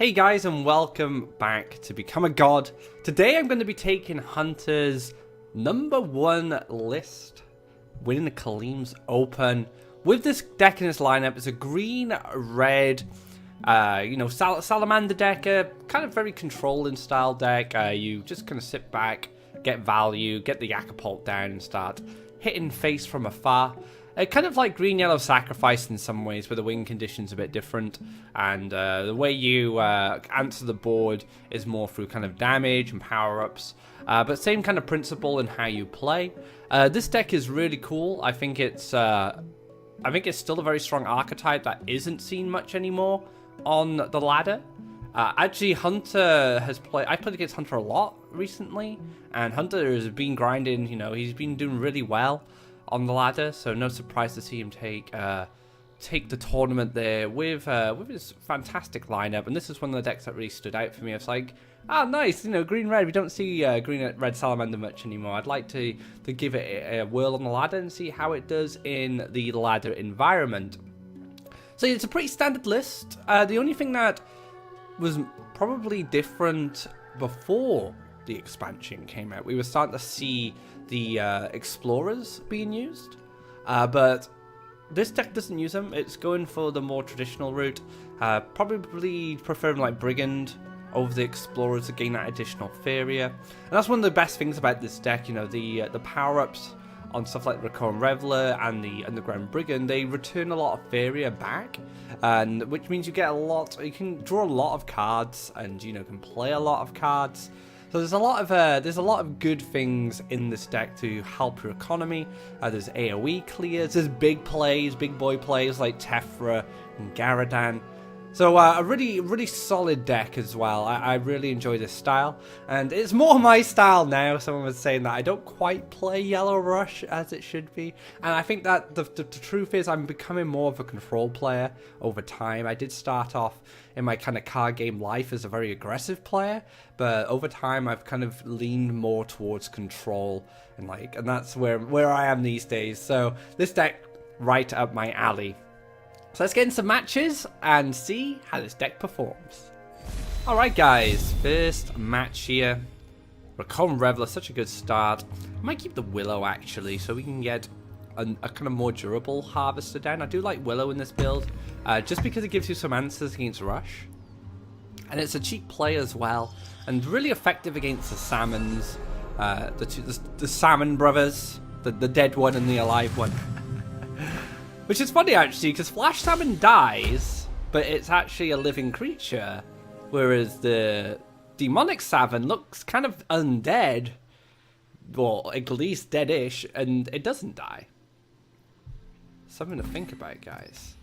Hey guys, and welcome back to Become a God. Today I'm going to be taking Hunter's #1 list, winning the Khalim's Open. With this deck in its lineup, it's a green, red, Salamander deck, kind of very controlling style deck. You just kind of sit back, get value, get the Yakapult down and start hitting face from afar. Kind of like green-yellow sacrifice in some ways, but the win condition's a bit different, and the way you answer the board is more through kind of damage and power-ups, but same kind of principle in how you play. This deck is really cool. I think it's still a very strong archetype that isn't seen much anymore on the ladder. Actually, Hunter has played. I played against Hunter a lot recently, and Hunter has been grinding. He's been doing really well on the ladder, so no surprise to see him take the tournament there with his fantastic lineup. And this is one of the decks that really stood out for me. It's like, nice, green red. We don't see green red Salamander much anymore. I'd like to give it a whirl on the ladder and see how it does in the ladder environment. So it's a pretty standard list. The only thing that was probably different before the expansion came out, we were starting to see the explorers being used, but this deck doesn't use them. It's going for the more traditional route, probably preferring like Brigand over the explorers to gain that additional Faeria. And that's one of the best things about this deck. The power-ups on stuff like Recurrent Reveler and the Underground Brigand, they return a lot of Faeria back, and which means you you can draw a lot of cards, and can play a lot of cards. So there's a lot of good things in this deck to help your economy. There's AoE clears, there's big boy plays like Tephra and Garadan. So a really solid deck as well. I really enjoy this style, and it's more my style now. Someone was saying that I don't quite play Yellow Rush as it should be, and I think that the truth is I'm becoming more of a control player over time. I did start off in my kind of card game life as a very aggressive player, but over time I've kind of leaned more towards control, and that's where I am these days. So this deck right up my alley. So let's get into some matches and see how this deck performs. Alright guys, first match here. Recurrent Reveler, such a good start. I might keep the Willow actually, so we can get a kind of more durable Harvester down. I do like Willow in this build, just because it gives you some answers against Rush. And it's a cheap play as well, and really effective against the Salmons, the Salmon brothers, the dead one and the alive one. Which is funny actually, because Flash Salmon dies, but it's actually a living creature, whereas the Demonic Salmon looks kind of undead, or at least deadish, and it doesn't die. Something to think about, guys.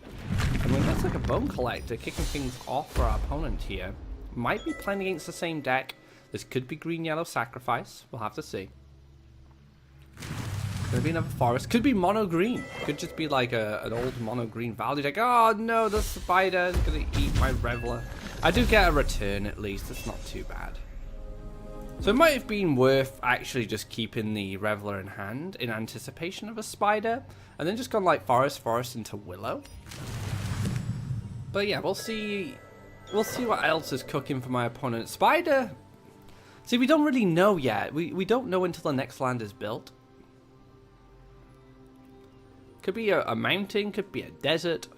And when that's like a Bone Collector, kicking things off for our opponent here, might be playing against the same deck. This could be green-yellow sacrifice. We'll have to see. Could be another forest. Could be mono green. Could just be like an old mono green value deck. Oh no, the spider is gonna eat my Reveler. I do get a return at least. It's not too bad. So it might have been worth actually just keeping the Reveler in hand in anticipation of a spider, and then just gone like forest into Willow. But yeah, we'll see. We'll see what else is cooking for my opponent. Spider. See, we don't really know yet. We don't know until the next land is built. Could be a mountain, could be a desert.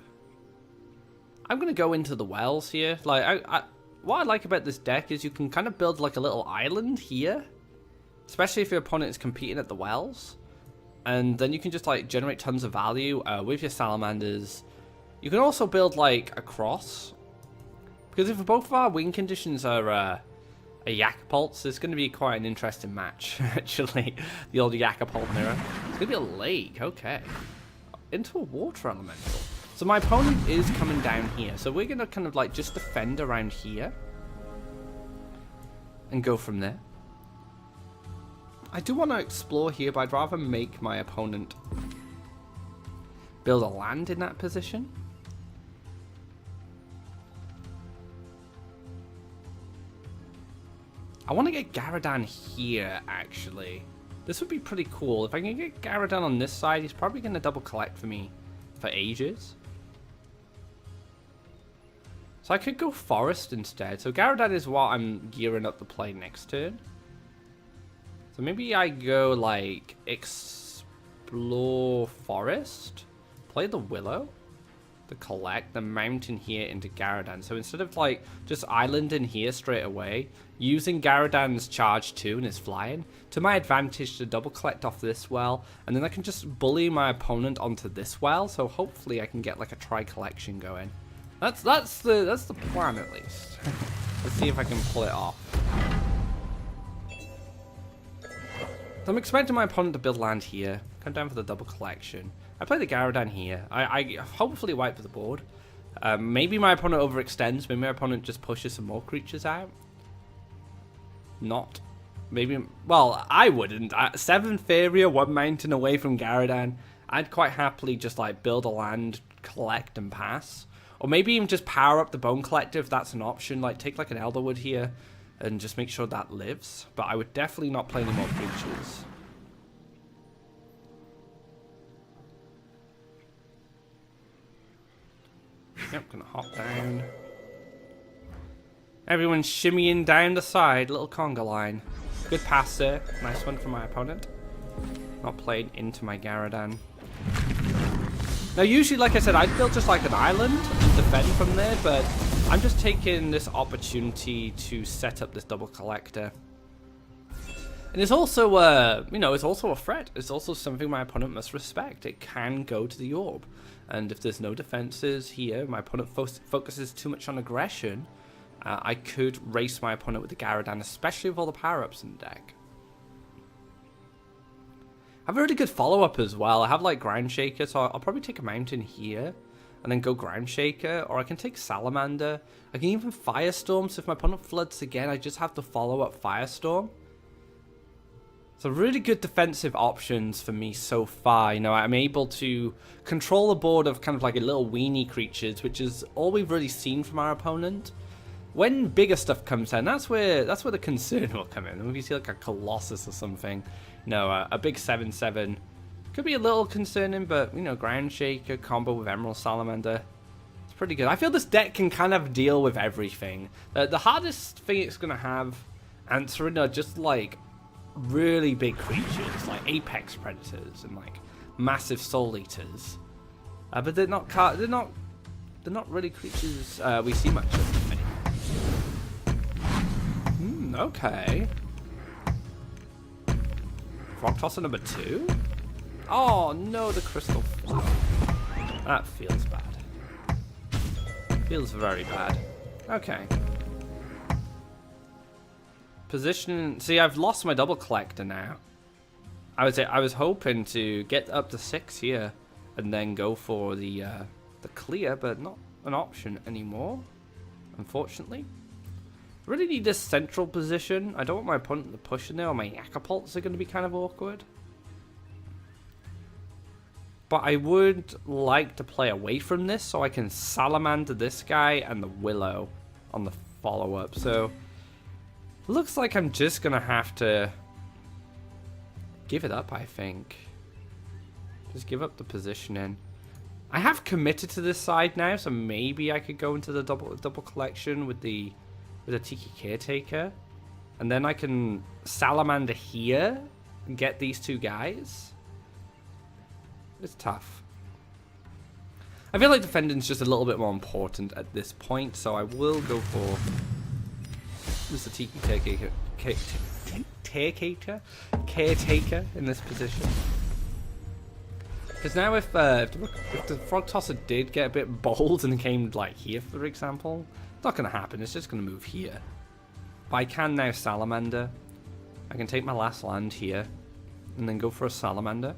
I'm going to go into the wells here. What I like about this deck is you can kind of build like a little island here. Especially if your opponent is competing at the wells. And then you can just like generate tons of value with your Salamanders. You can also build like a cross. Because if both of our win conditions are a Yakapults, it's going to be quite an interesting match, actually. The old Yakapult mirror. It's going to be a lake, okay. Into a water elemental. So my opponent is coming down here. So we're going to kind of like just defend around here. And go from there. I do want to explore here, but I'd rather make my opponent build a land in that position. I want to get Garadan here, actually. This would be pretty cool. If I can get Garadan on this side, he's probably going to double collect for me for ages. So So I could go forest instead. So Garadan is what I'm gearing up to play next turn. So maybe I go like explore forest, play the willow, to collect the mountain here into Garadan. So instead of like just islanding here straight away, using Garadan's charge 2 and his flying to my advantage to double collect off this well, and then I can just bully my opponent onto this well. So hopefully I can get like a tri collection going. That's the plan at least. Let's see if I can pull it off. So I'm expecting my opponent to build land here, come down for the double collection. I play the Garadan here. I hopefully wipe the board. Maybe my opponent overextends. Maybe my opponent just pushes some more creatures out. Not. Maybe. Well, I wouldn't. 7 Faeria, 1 mountain away from Garadan. I'd quite happily just like build a land, collect, and pass. Or maybe even just power up the Bone Collector if that's an option. Like take like an Elderwood here and just make sure that lives. But I would definitely not play any more creatures. Yep, gonna hop down. Everyone's shimmying down the side, little conga line. Good pass there, nice one from my opponent. Not playing into my Garadan. Now usually, like I said, I'd build just like an island and defend from there, but I'm just taking this opportunity to set up this double collector. And it's also, you know, it's also a threat. It's also something my opponent must respect. It can go to the orb. And if there's no defenses here, my opponent focuses too much on aggression, I could race my opponent with the Garadan, especially with all the power-ups in the deck. I have a really good follow-up as well. I have like Ground Shaker, so I'll probably take a mountain here and then go Ground Shaker, or I can take Salamander. I can even Firestorm, so if my opponent floods again, I just have to follow up Firestorm. So really good defensive options for me so far. You know, I'm able to control a board of kind of like a little weenie creatures, which is all we've really seen from our opponent. When bigger stuff comes in, that's where the concern will come in. If you see like a Colossus or something, you know, a big 7/7 could be a little concerning, but you know, Ground Shaker combo with Emerald Salamander, it's pretty good. I feel this deck can kind of deal with everything. The hardest thing it's gonna have answering are just like really big creatures like apex predators and like massive soul eaters, but they're not really creatures we see much of. Okay. Frog Tosser number 2? Oh no, the crystal flower. That feels bad. Feels very bad. Okay. Position. See, I've lost my double collector now. I was hoping to get up to 6 here and then go for the clear, but not an option anymore, unfortunately. Really need this central position. I don't want my opponent to push in there, or my Yakapults are going to be kind of awkward. But I would like to play away from this so I can Salamander this guy and the Willow on the follow-up. So looks like I'm just going to have to give it up, I think. Just give up the positioning. I have committed to this side now, so maybe I could go into the double collection with the Tiki Caretaker, and then I can Salamander here and get these 2 guys. It's tough. I feel like defending's just a little bit more important at this point, so I will go for Mr. Tiki Caretaker in this position. Because now if the Frog Tosser did get a bit bold and came like here, for example, it's not going to happen. It's just going to move here. But I can now Salamander. I can take my last land here and then go for a Salamander.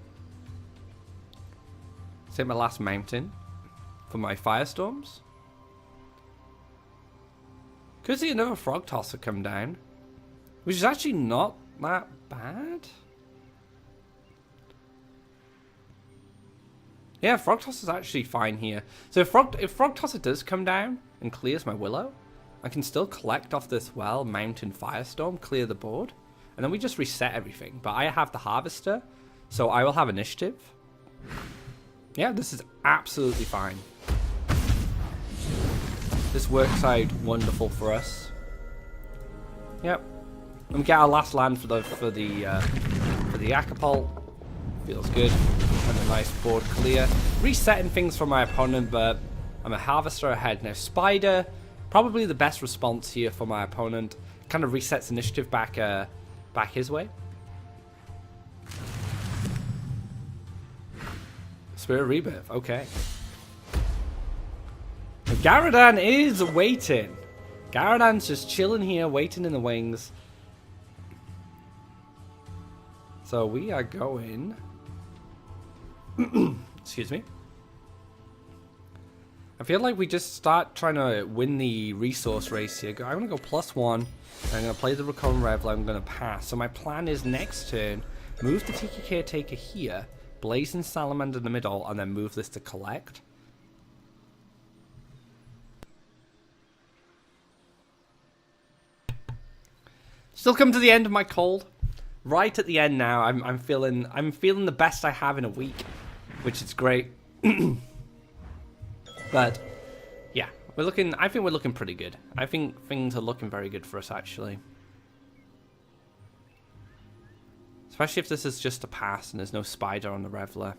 Take my last mountain for my Firestorms. Could see another Frog Tosser come down, which is actually not that bad. Yeah, Frog Tosser is actually fine here. So if Frog Tosser does come down and clears my Willow, I can still collect off this well, Mountain Firestorm, clear the board, and then we just reset everything. But I have the Harvester, so I will have initiative. Yeah, this is absolutely fine. This works out wonderful for us. Yep. And we get our last land for the Acapult. Feels good. And a nice board clear. Resetting things for my opponent, but I'm a harvester ahead. Now Spider, probably the best response here for my opponent. Kind of resets initiative back his way. Spirit Rebirth, okay. Garadan is waiting. Garadan's just chilling here, waiting in the wings. So we are going... Excuse me. I feel like we just start trying to win the resource race here. I'm going to go +1. I'm going to play the Recurring Reveler. I'm going to pass. So my plan is next turn, move the Tiki Caretaker here, Blazing Salamander in the middle, and then move this to collect. Still come to the end of my cold. Right at the end now, I'm feeling the best I have in a week, which is great. But yeah, I think we're looking pretty good. I think things are looking very good for us actually. Especially if this is just a pass and there's no Spider on the Reveler.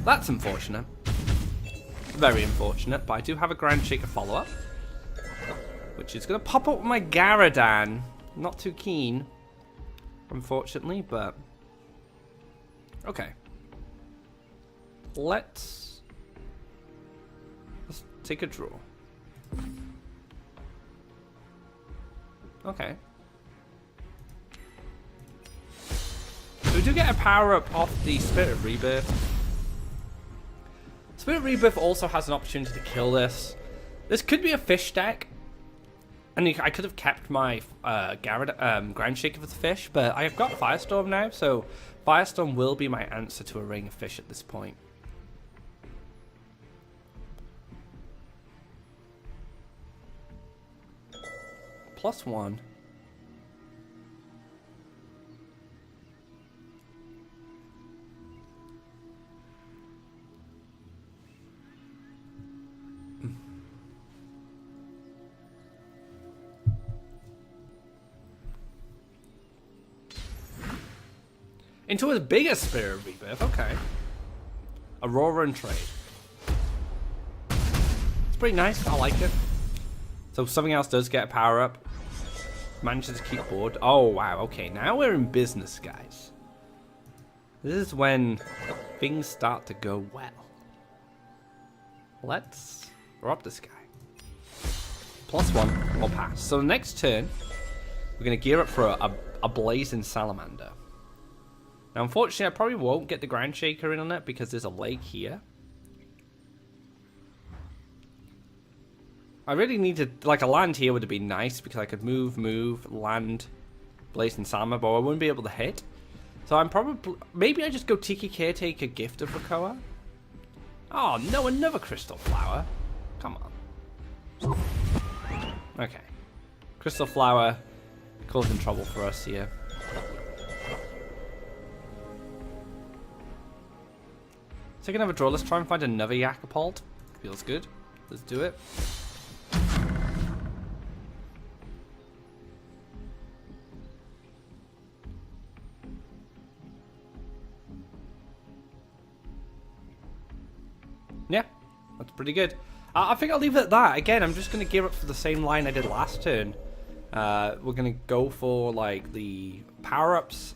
That's unfortunate. Very unfortunate, but I do have a Grand Shaker follow-up. Which is going to pop up with my Garadan. Not too keen, unfortunately, but... Okay. Let's take a draw. Okay. So we do get a power-up off the Spirit Rebirth. Spirit Rebirth also has an opportunity to kill this. This could be a fish deck. And I could have kept my Grand Shaker for the fish, but I have got Firestorm now, so Firestorm will be my answer to a Ring of Fish at this point. +1. Into a bigger Spirit Rebirth, okay. Aurora and Trade. It's pretty nice, I like it. So something else does get a power up. Manages to keep board. Oh wow, okay, now we're in business, guys. This is when things start to go well. Let's rob this guy. +1, we'll pass. So the next turn, we're going to gear up for a Blazing Salamander. Now, unfortunately, I probably won't get the Grand Shaker in on it because there's a lake here. I really needed, like, a land here would have been nice because I could move, land, Blazing Salamander, but I wouldn't be able to hit. So I'm probably, maybe I just go Tiki Caretaker, Gift of Krakoa. Oh, no, another Crystal Flower. Come on. Okay. Crystal Flower causing trouble for us here. So another draw. Let's try and find another Acapult. Feels good. Let's do it. Yeah, that's pretty good. I think I'll leave it at that. Again, I'm just going to gear up for the same line I did last turn. We're going to go for like the power-ups.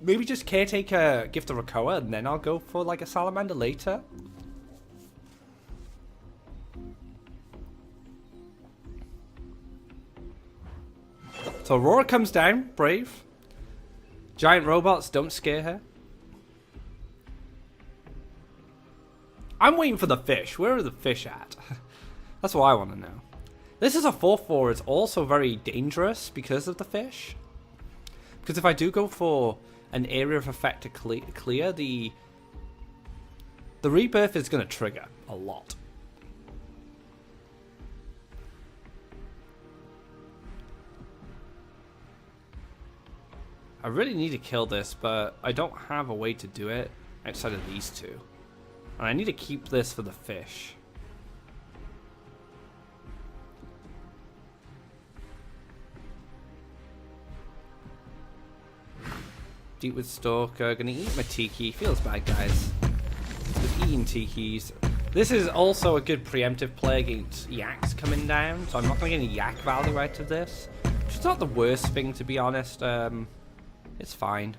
Maybe just Caretaker, Gift of Krakoa, and then I'll go for like a Salamander later. So Aurora comes down, brave. Giant robots, don't scare her. I'm waiting for the fish. Where are the fish at? That's what I want to know. This is a 4/4. It's also very dangerous because of the fish. Because if I do go for an area of effect to clear, the rebirth is going to trigger a lot. I really need to kill this, but I don't have a way to do it outside of these two. And I need to keep this for the fish. Deep with Stalker. Gonna eat my Tiki. Feels bad, guys. With eating Tikis. This is also a good preemptive play against Yaks coming down, so I'm not going to get any Yak value out of this. Which is not the worst thing, to be honest. It's fine.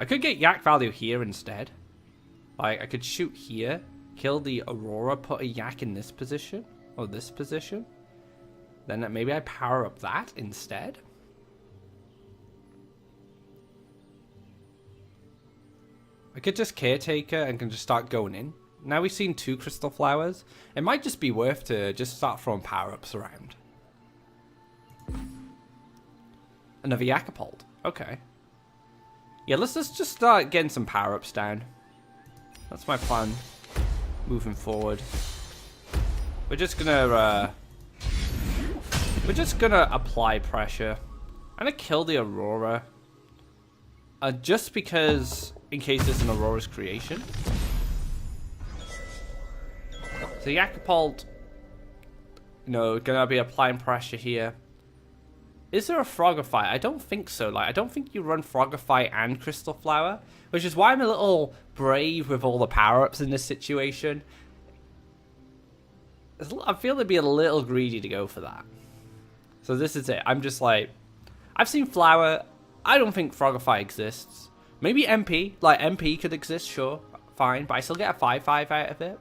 I could get Yak value here instead. Like, I could shoot here, kill the Aurora, put a Yak in this position, or this position. Then maybe I power up that instead. I could just Caretaker and can just start going in. Now we've seen 2 Crystal Flowers. It might just be worth to just start throwing power-ups around. Another Yakapult. Okay. Yeah, let's just start getting some power-ups down. That's my plan moving forward. We're just gonna apply pressure. I'm gonna kill the Aurora. Just because, in case there's an Aurora's creation. So Yakapult, gonna be applying pressure here. Is there a Frogify? I don't think so. Like, I don't think you run Frogify and Crystal Flower, which is why I'm a little brave with all the power-ups in this situation. I feel it'd be a little greedy to go for that. So this is it. I'm just like, I've seen Flower. I don't think Frogify exists. Maybe MP. Like, MP could exist, sure. Fine. But I still get a 5/5 out of it.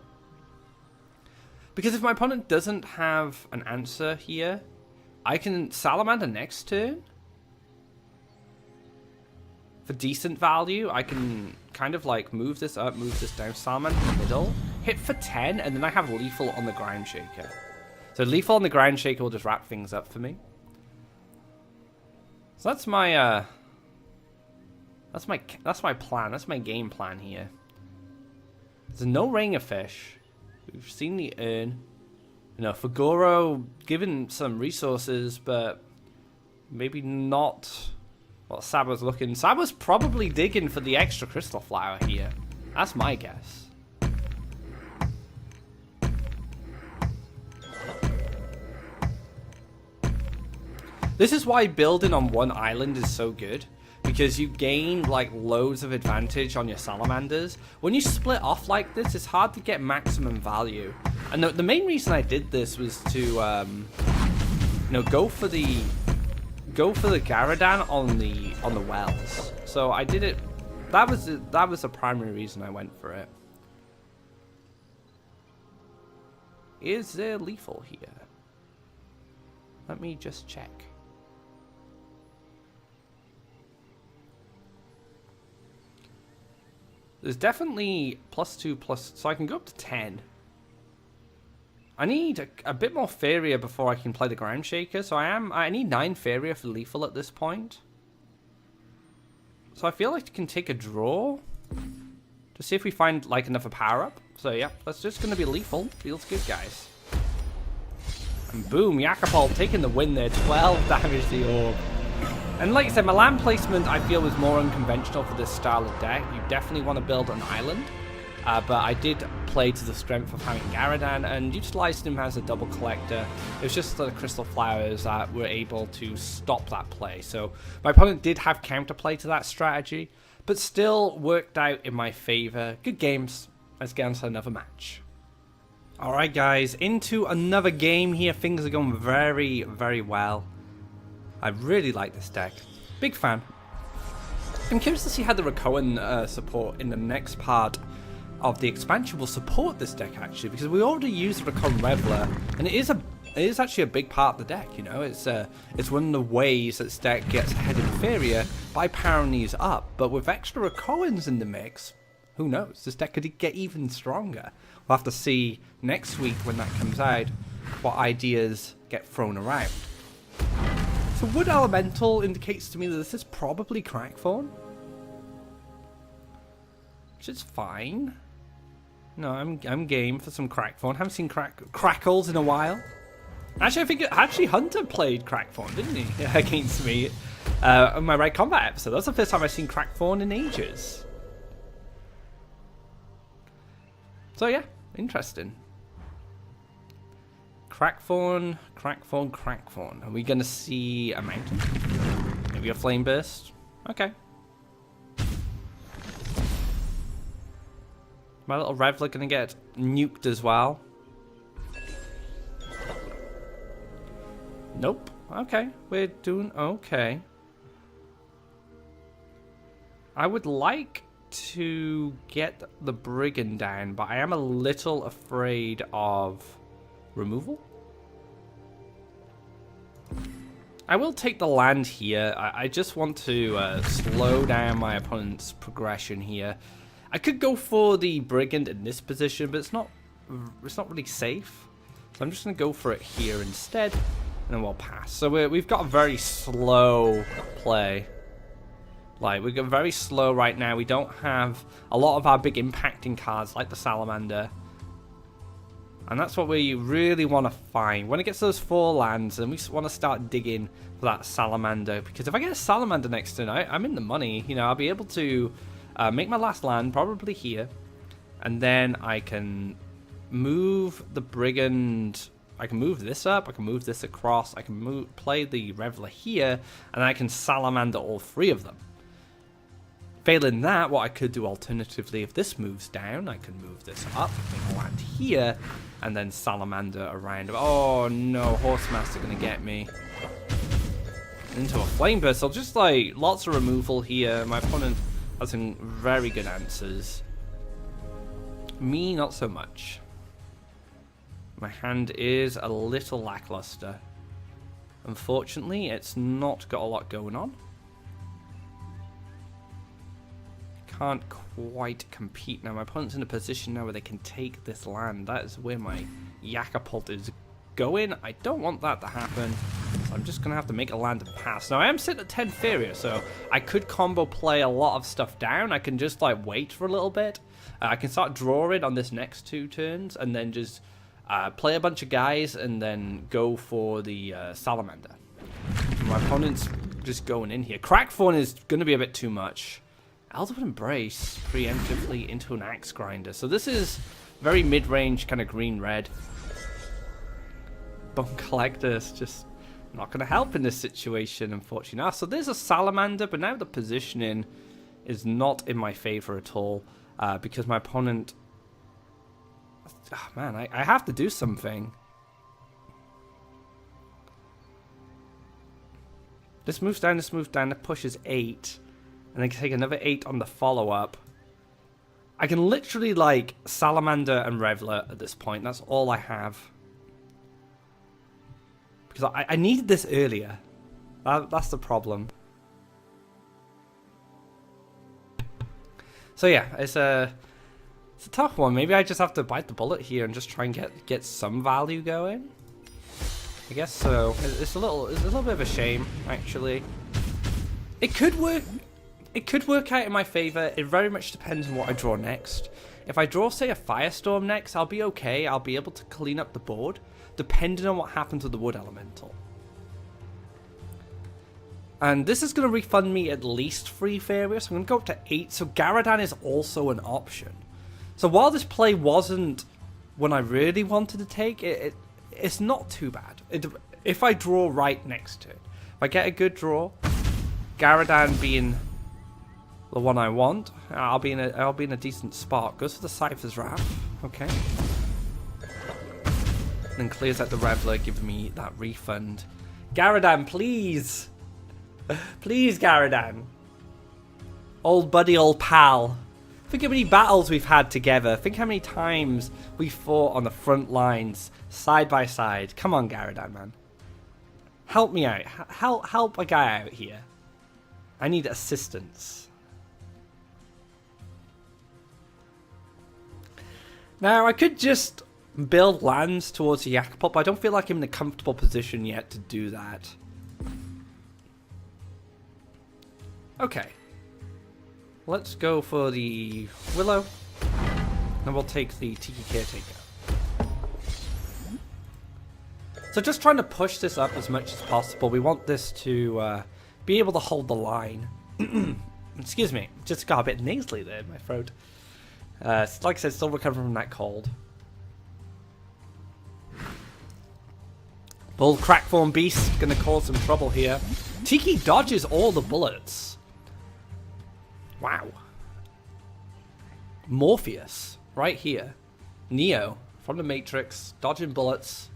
Because if my opponent doesn't have an answer here, I can Salamander next turn. For decent value, I can kind of like move this up, move this down, Salamander in the middle, hit for 10, and then I have Lethal on the Ground Shaker. So Lethal on the Ground Shaker will just wrap things up for me. So that's my plan. That's my game plan here. There's no Ring of Fish. We've seen the urn. Fagoro given some resources, but maybe not what Saba's looking. Saba's probably digging for the extra Crystal Flower here. That's my guess. This is why building on one island is so good, because you gain like loads of advantage on your Salamanders. When you split off like this, it's hard to get maximum value. And the main reason I did this was to go for the Garadan on the wells. So I did it. That was the primary reason I went for it. Is there lethal here? Let me just check. There's definitely +2+, so I can go up to 10. I need a bit more Faeria before I can play the Ground Shaker, so I need 9 Faeria for lethal at this point. So I feel like I can take a draw to see if we find like another power up. So yeah, that's just gonna be lethal. Feels good, guys. And boom, Yakapult taking the win there. 12 damage to the orb. And like I said, my land placement I feel was more unconventional for this style of deck. You definitely want to build an island. But I did play to the strength of having Garadan and utilized him as a double collector. It was just the Crystal Flowers that were able to stop that play. So my opponent did have counterplay to that strategy, but still worked out in my favor. Good games. Let's get on to another match. Alright guys, into another game here. Things are going very, very well. I really like this deck. Big fan. I'm curious to see how the Rakoan support in the next part of the expansion will support this deck, actually, because we already use the Rakoan Reveler, and it is actually a big part of the deck. It's one of the ways that this deck gets ahead of Faeria by powering these up. But with extra Rakoans in the mix, who knows? This deck could get even stronger. We'll have to see next week when that comes out what ideas get thrown around. So Wood Elemental indicates to me that this is probably Crackthorn, which is fine. No, I'm game for some Crackthorn. Haven't seen Crackles in a while. Actually, I think Hunter played Crackthorn, didn't he? Against me on my Right Combat episode. That's the first time I've seen Crackthorn in ages. So yeah, interesting. Crackthorn. Are we gonna see a mountain? Maybe a flame burst? Okay. My little Revler gonna get nuked as well. Nope. Okay, we're doing okay. I would like to get the Brigand down, but I am a little afraid of removal. I will take the land here. I just want to slow down my opponent's progression here. I could go for the Brigand in this position, but it's not really safe. So I'm just going to go for it here instead, and then we'll pass. So we've got a very slow play. Like, we're very slow right now. We don't have a lot of our big impacting cards like the Salamander. And that's what we really want to find. When it gets those 4 lands, then we want to start digging for that Salamander. Because if I get a Salamander next turn, I'm in the money. You know, I'll be able to make my last land, probably here. And then I can move the Brigand. I can move this up. I can move this across. I can play the Reveler here. And I can Salamander all 3 of them. Failing that, what I could do alternatively, if this moves down, I can move this up, make a land here, and then Salamander around. Oh no, Horsemaster gonna get me into a Flame Burst. So just like lots of removal here. My opponent has some very good answers. Me, not so much. My hand is a little lackluster. Unfortunately, it's not got a lot going on. Can't quite compete now. My opponent's in a position now where they can take this land. That is where my Yakapult is going. I don't want that to happen, so I'm just gonna have to make a land and pass. Now I am sitting at 10 Faeria, so I could combo play a lot of stuff down. I can just like wait for a little bit. I can start drawing on this next 2 turns, and then just play a bunch of guys, and then go for the Salamander. My opponent's just going in here. Crackthorn is gonna be a bit too much. Elderwood Embrace preemptively into an Axe Grinder. So this is very mid-range, kind of green-red. Bone Collector is just not going to help in this situation, unfortunately. So there's a Salamander, but now the positioning is not in my favor at all. Because my opponent... Oh, man, I have to do something. This moves down, that pushes 8. And then take another 8 on the follow-up. I can literally, like, Salamander and Reveler at this point. That's all I have. Because I needed this earlier. That's the problem. So yeah, it's a tough one. Maybe I just have to bite the bullet here and just try and get some value going. I guess so. It's a little bit of a shame, actually. It could work. It could work out in my favor. It very much depends on what I draw next. If I draw, say, a Firestorm next, I'll be okay. I'll be able to clean up the board, depending on what happens with the Wood Elemental. And this is going to refund me at least 3 Faeria, so I'm going to go up to 8. So Garadan is also an option. So while this play wasn't when I really wanted to take, it's not too bad. If I draw right next to it. If I get a good draw, Garadan being the one I want, I'll be in a decent spot. Goes for the Cypher's Wrath, okay. Then clears out the Reveler, giving me that refund. Garadan, please! Please, Garadan! Old buddy, old pal. Think how many battles we've had together. Think how many times we fought on the front lines, side by side. Come on, Garadan, man. Help me out. Help a guy out here. I need assistance. Now, I could just build lands towards the Yakapult, but I don't feel like I'm in a comfortable position yet to do that. Okay. Let's go for the Willow. And we'll take the Tiki Caretaker. So just trying to push this up as much as possible. We want this to be able to hold the line. Excuse me, just got a bit nasally there in my throat. Like I said, still recovering from that cold. Bull Crackthorn Beast gonna cause some trouble here. Tiki dodges all the bullets. Wow. Morpheus, right here. Neo, from the Matrix, dodging bullets.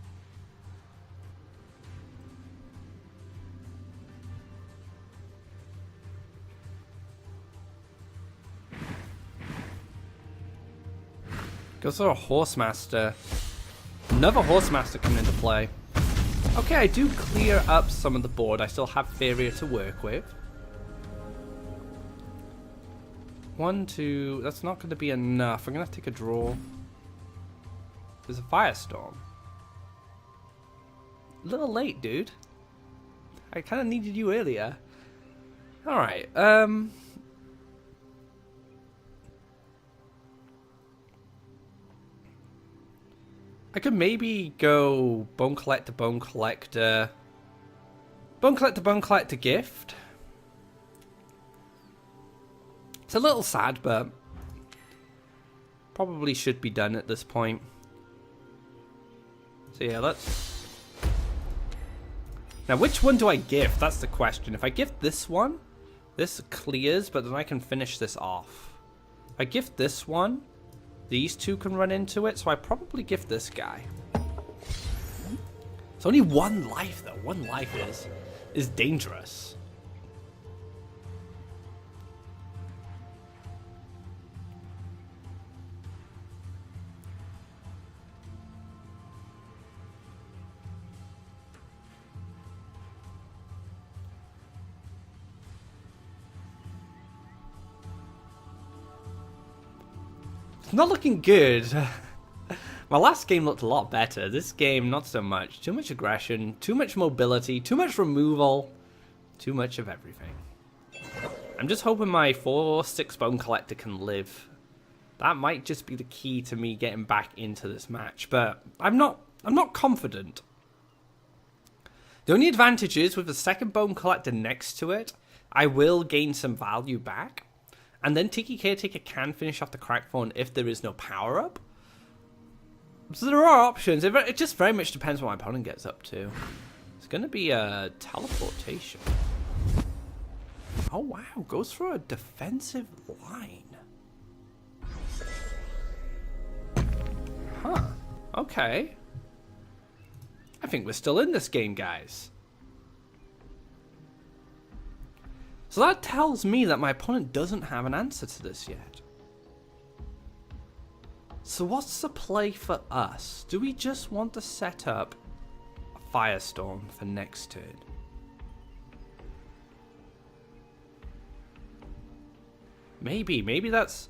Goes for a Horsemaster. Another Horsemaster coming into play. Okay, I do clear up some of the board. I still have Faeria to work with. 1, 2... That's not going to be enough. I'm going to have to take a draw. There's a Firestorm. A little late, dude. I kind of needed you earlier. Alright, I could maybe go Bone Collector, Bone Collector. Bone Collector, Bone Collector gift. It's a little sad, but probably should be done at this point. So yeah, let's... Now, which one do I gift? That's the question. If I gift this one, this clears, but then I can finish this off. If I gift this one, these two can run into it, so I probably gift this guy. It's only one life, though. One life is dangerous. Not looking good. My last game looked a lot better. This game, not so much. Too much aggression, too much mobility, too much removal, too much of everything. I'm just hoping my 4/6 Bone Collector can live. That might just be the key to me getting back into this match, but I'm not confident. The only advantage is with the second Bone Collector next to it, I will gain some value back. And then Tiki Caretaker can finish off the Crackthorn if there is no power-up. So there are options. It just very much depends what my opponent gets up to. It's going to be a teleportation. Oh, wow. Goes for a defensive line. Huh. Okay. I think we're still in this game, guys. So that tells me that my opponent doesn't have an answer to this yet. So what's the play for us? Do we just want to set up a Firestorm for next turn? Maybe that's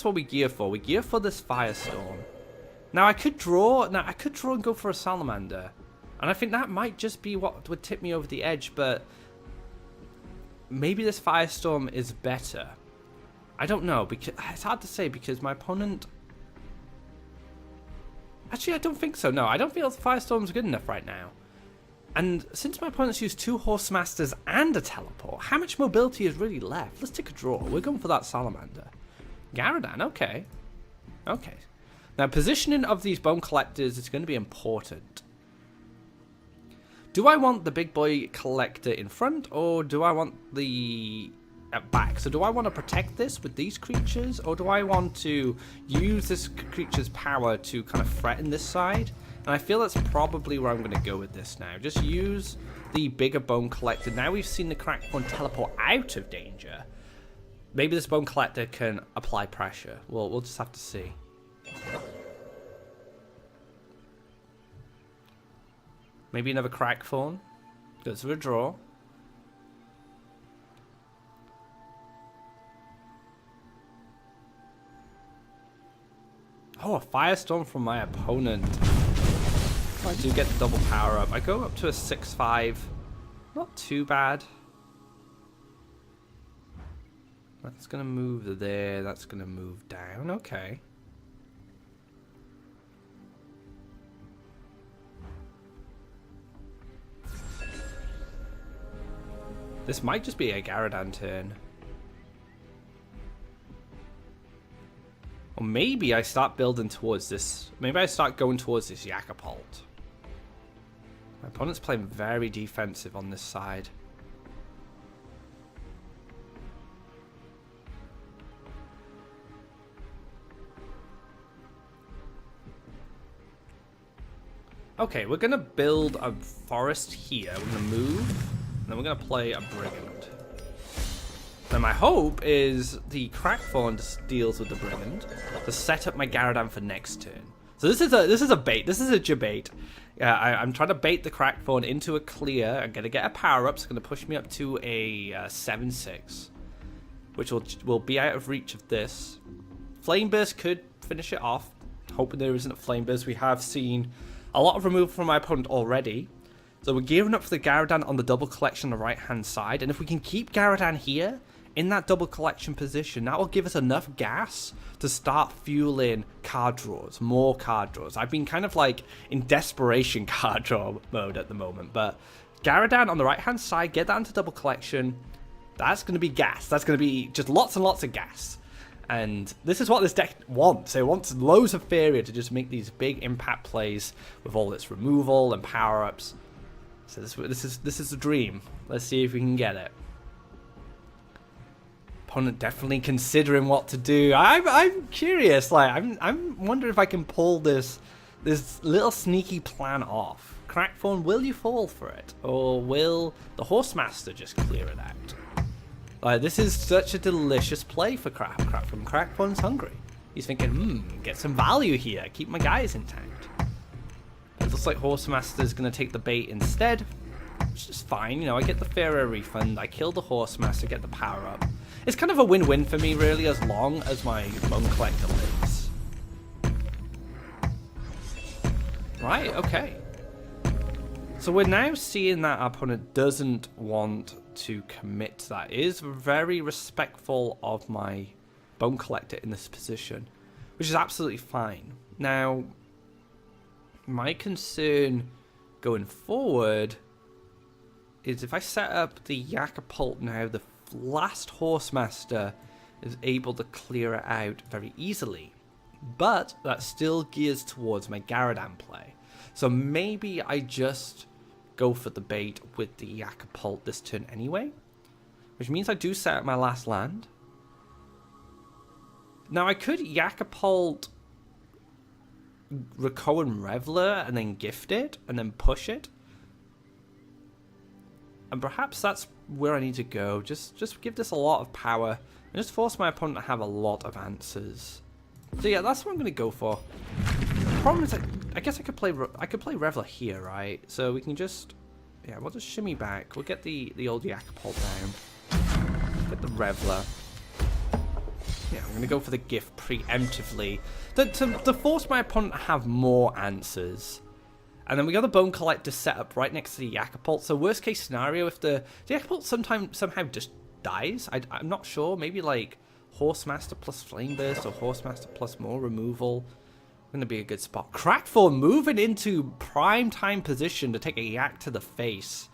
what we gear for. We gear for this Firestorm. Now I could draw and go for a Salamander. And I think that might just be what would tip me over the edge, but maybe this Firestorm is better. I don't know, because it's hard to say because my opponent... Actually, I don't think so. No, I don't feel the Firestorm's good enough right now. And since my opponent's used 2 Horsemasters and a teleport, how much mobility is really left? Let's take a draw. We're going for that Salamander. Garadan, okay. Okay. Now, positioning of these Bone Collectors is going to be important. Do I want the big boy collector in front, or do I want the back? So do I want to protect this with these creatures, or do I want to use this creature's power to kind of threaten this side? And I feel that's probably where I'm going to go with this now. Just use the bigger Bone Collector. Now we've seen the Crackthorn teleport out of danger. Maybe this Bone Collector can apply pressure. We'll just have to see. Maybe another Crackthorn. Goes for a draw. Oh, a Firestorm from my opponent. Oh, I do get the double power up. I go up to a 6/5. Not too bad. That's going to move there. That's going to move down. Okay. This might just be a Garadan turn. Or maybe I start building towards this. Maybe I start going towards this Yakapult. My opponent's playing very defensive on this side. Okay, we're going to build a forest here. We're going to move, and then we're going to play a Brigand. Now my hope is the Crackthorn just deals with the Brigand to set up my Garadan for next turn. So this is a bait. This is a debate. I'm trying to bait the Crackthorn into a clear. I'm going to get a power-up. It's going to push me up to a 7-6, which will be out of reach of this. Flame Burst could finish it off. Hoping there isn't a Flame Burst. We have seen a lot of removal from my opponent already. So we're gearing up for the Garadan on the double collection on the right-hand side. And if we can keep Garadan here, in that double collection position, that will give us enough gas to start fueling card draws, more card draws. I've been kind of like in desperation card draw mode at the moment. But Garadan on the right-hand side, get that into double collection. That's going to be gas. That's going to be just lots and lots of gas. And this is what this deck wants. It wants loads of Faeria to just make these big impact plays with all its removal and power-ups. So this is a dream. Let's see if we can get it. Opponent definitely considering what to do. I'm curious. Like I'm wondering if I can pull this little sneaky plan off. Crackthorn, will you fall for it, or will the Horsemaster just clear it out? This is such a delicious play for Crackthorn. Crackthorn's hungry. He's thinking, get some value here. Keep my guys intact. It looks like Horsemaster's going to take the bait instead, which is fine. You know, I get the Faeria refund. I kill the Horsemaster, get the power up. It's kind of a win-win for me, really, as long as my Bone Collector lives. Right, okay. So we're now seeing that our opponent doesn't want to commit to that. It is very respectful of my Bone Collector in this position, which is absolutely fine. Now, my concern going forward is if I set up the Yakapult now, the last Horsemaster is able to clear it out very easily. But that still gears towards my Garadan play. So maybe I just go for the bait with the Yakapult this turn anyway, which means I do set up my last land. Now I could Yakapult Recohen Reveler and then gift it and then push it, and perhaps that's where I need to go. Just give this a lot of power and just force my opponent to have a lot of answers. So yeah, that's what I'm going to go for. The problem is, I guess I could play Reveler here, right? So we can just, yeah, we'll just shimmy back. We'll get the old Yakapult down. Get the Reveler. Yeah, I'm going to go for the gift preemptively to force my opponent to have more answers. And then we got the Bone Collector set up right next to the Yakapult. So worst case scenario, if the Yakapult somehow just dies, I'm not sure. Maybe like Horsemaster plus Flame Burst or Horsemaster plus more removal. Going to be a good spot. Crackthorn moving into prime time position to take a yak to the face.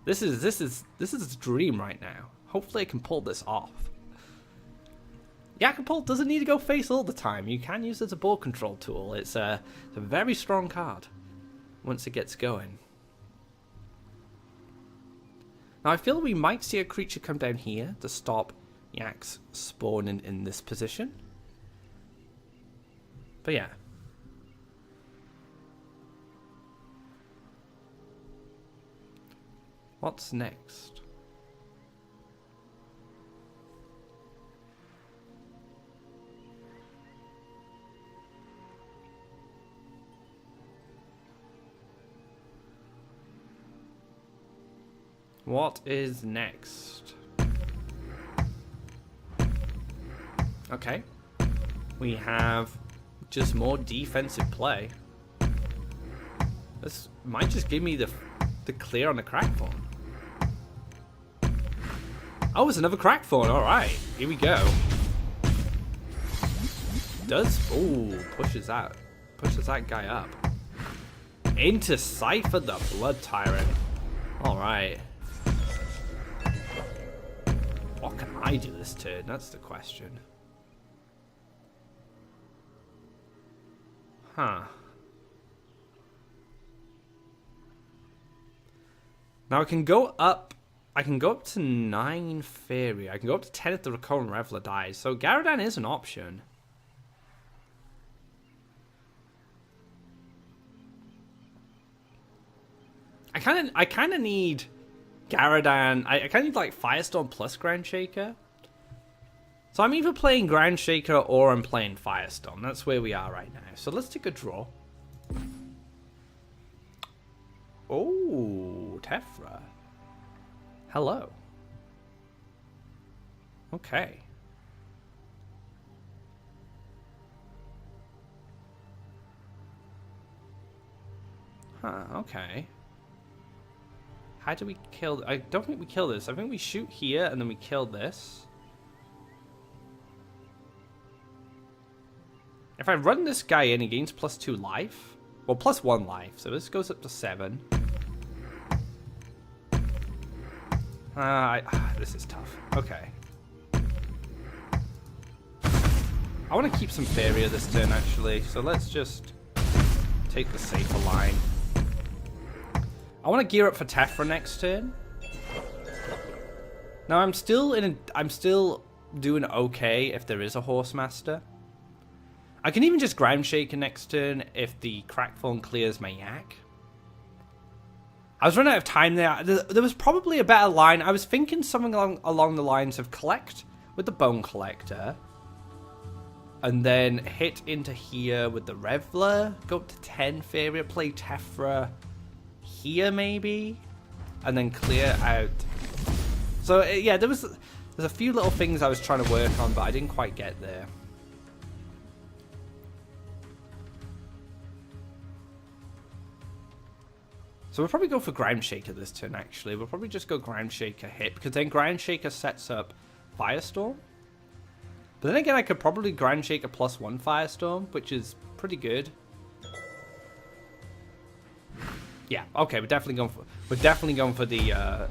This is a dream right now. Hopefully I can pull this off. Yakapult doesn't need to go face all the time. You can use it as a board control tool. It's a very strong card once it gets going. Now I feel we might see a creature come down here to stop yaks spawning in this position. But yeah. What's next? What is next? Okay. We have just more defensive play. This might just give me the clear on the Crackthorn. Oh, it's another Crackthorn. Alright, here we go. Pushes that guy up. Into Cypher the Blood Tyrant. Alright. What can I do this turn? That's the question. Huh. Now I can go up to 9 Faeria. I can go up to 10 if the recurrent Reveler dies. So Garadan is an option. I kinda need Garadan. I kinda need like Firestorm plus Ground Shaker. So I'm either playing Ground Shaker or I'm playing Firestorm. That's where we are right now. So let's take a draw. Oh, Tephra. Hello. Okay. Huh, okay. How do we kill... I don't think we kill this. I think we shoot here and then we kill this. If I run this guy in, he gains +2 life. Well, +1 life. So this goes up to 7. This is tough. Okay. I want to keep some Faeria this turn, actually. So let's just take the safer line. I want to gear up for Tephra next turn. Now I'm still doing okay if there is a Horsemaster. I can even just Ground Shaker next turn if the Crackthorn clears my Yak. I was running out of time there. There was probably a better line. I was thinking something along the lines of collect with the Bone Collector. And then hit into here with the Reveler. Go up to 10 Faeria. Play Tephra here maybe. And then clear out. So yeah, there's a few little things I was trying to work on, but I didn't quite get there. So we'll probably go for Ground Shaker this turn, actually. We'll probably just go Ground Shaker hit, because then Ground Shaker sets up Firestorm. But then again, I could probably Ground Shaker +1 Firestorm, which is pretty good. Yeah, okay, we're definitely going for the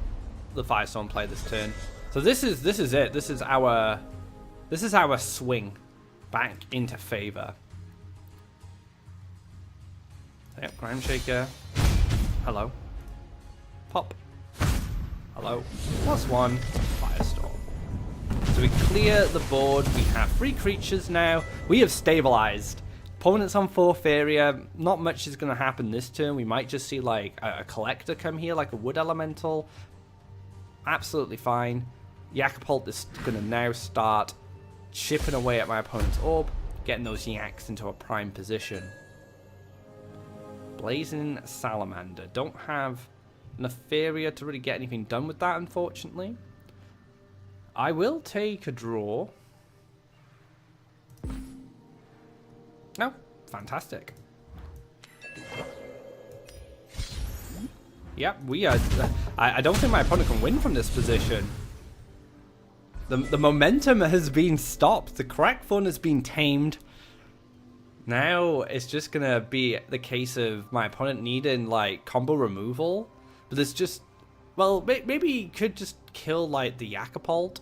Firestorm play this turn. So this is it. This is our swing back into favor. Yep, Ground Shaker. Hello. Pop. Hello. +1 Firestorm. So we clear the board. We have 3 creatures now. We have stabilized. Opponent's on 4 Faeria. Not much is going to happen this turn. We might just see like a collector come here, like a wood elemental. Absolutely fine. Yakapult is going to now start chipping away at my opponent's orb, getting those Yaks into a prime position. Blazing Salamander. Don't have enough Faeria to really get anything done with that, unfortunately. I will take a draw. No, fantastic. Yep, we are... I don't think my opponent can win from this position. The momentum has been stopped. The Crackthorn has been tamed. Now it's just going to be the case of my opponent needing, like, combo removal. But there's just... Well, maybe he could just kill, like, the Yakapult.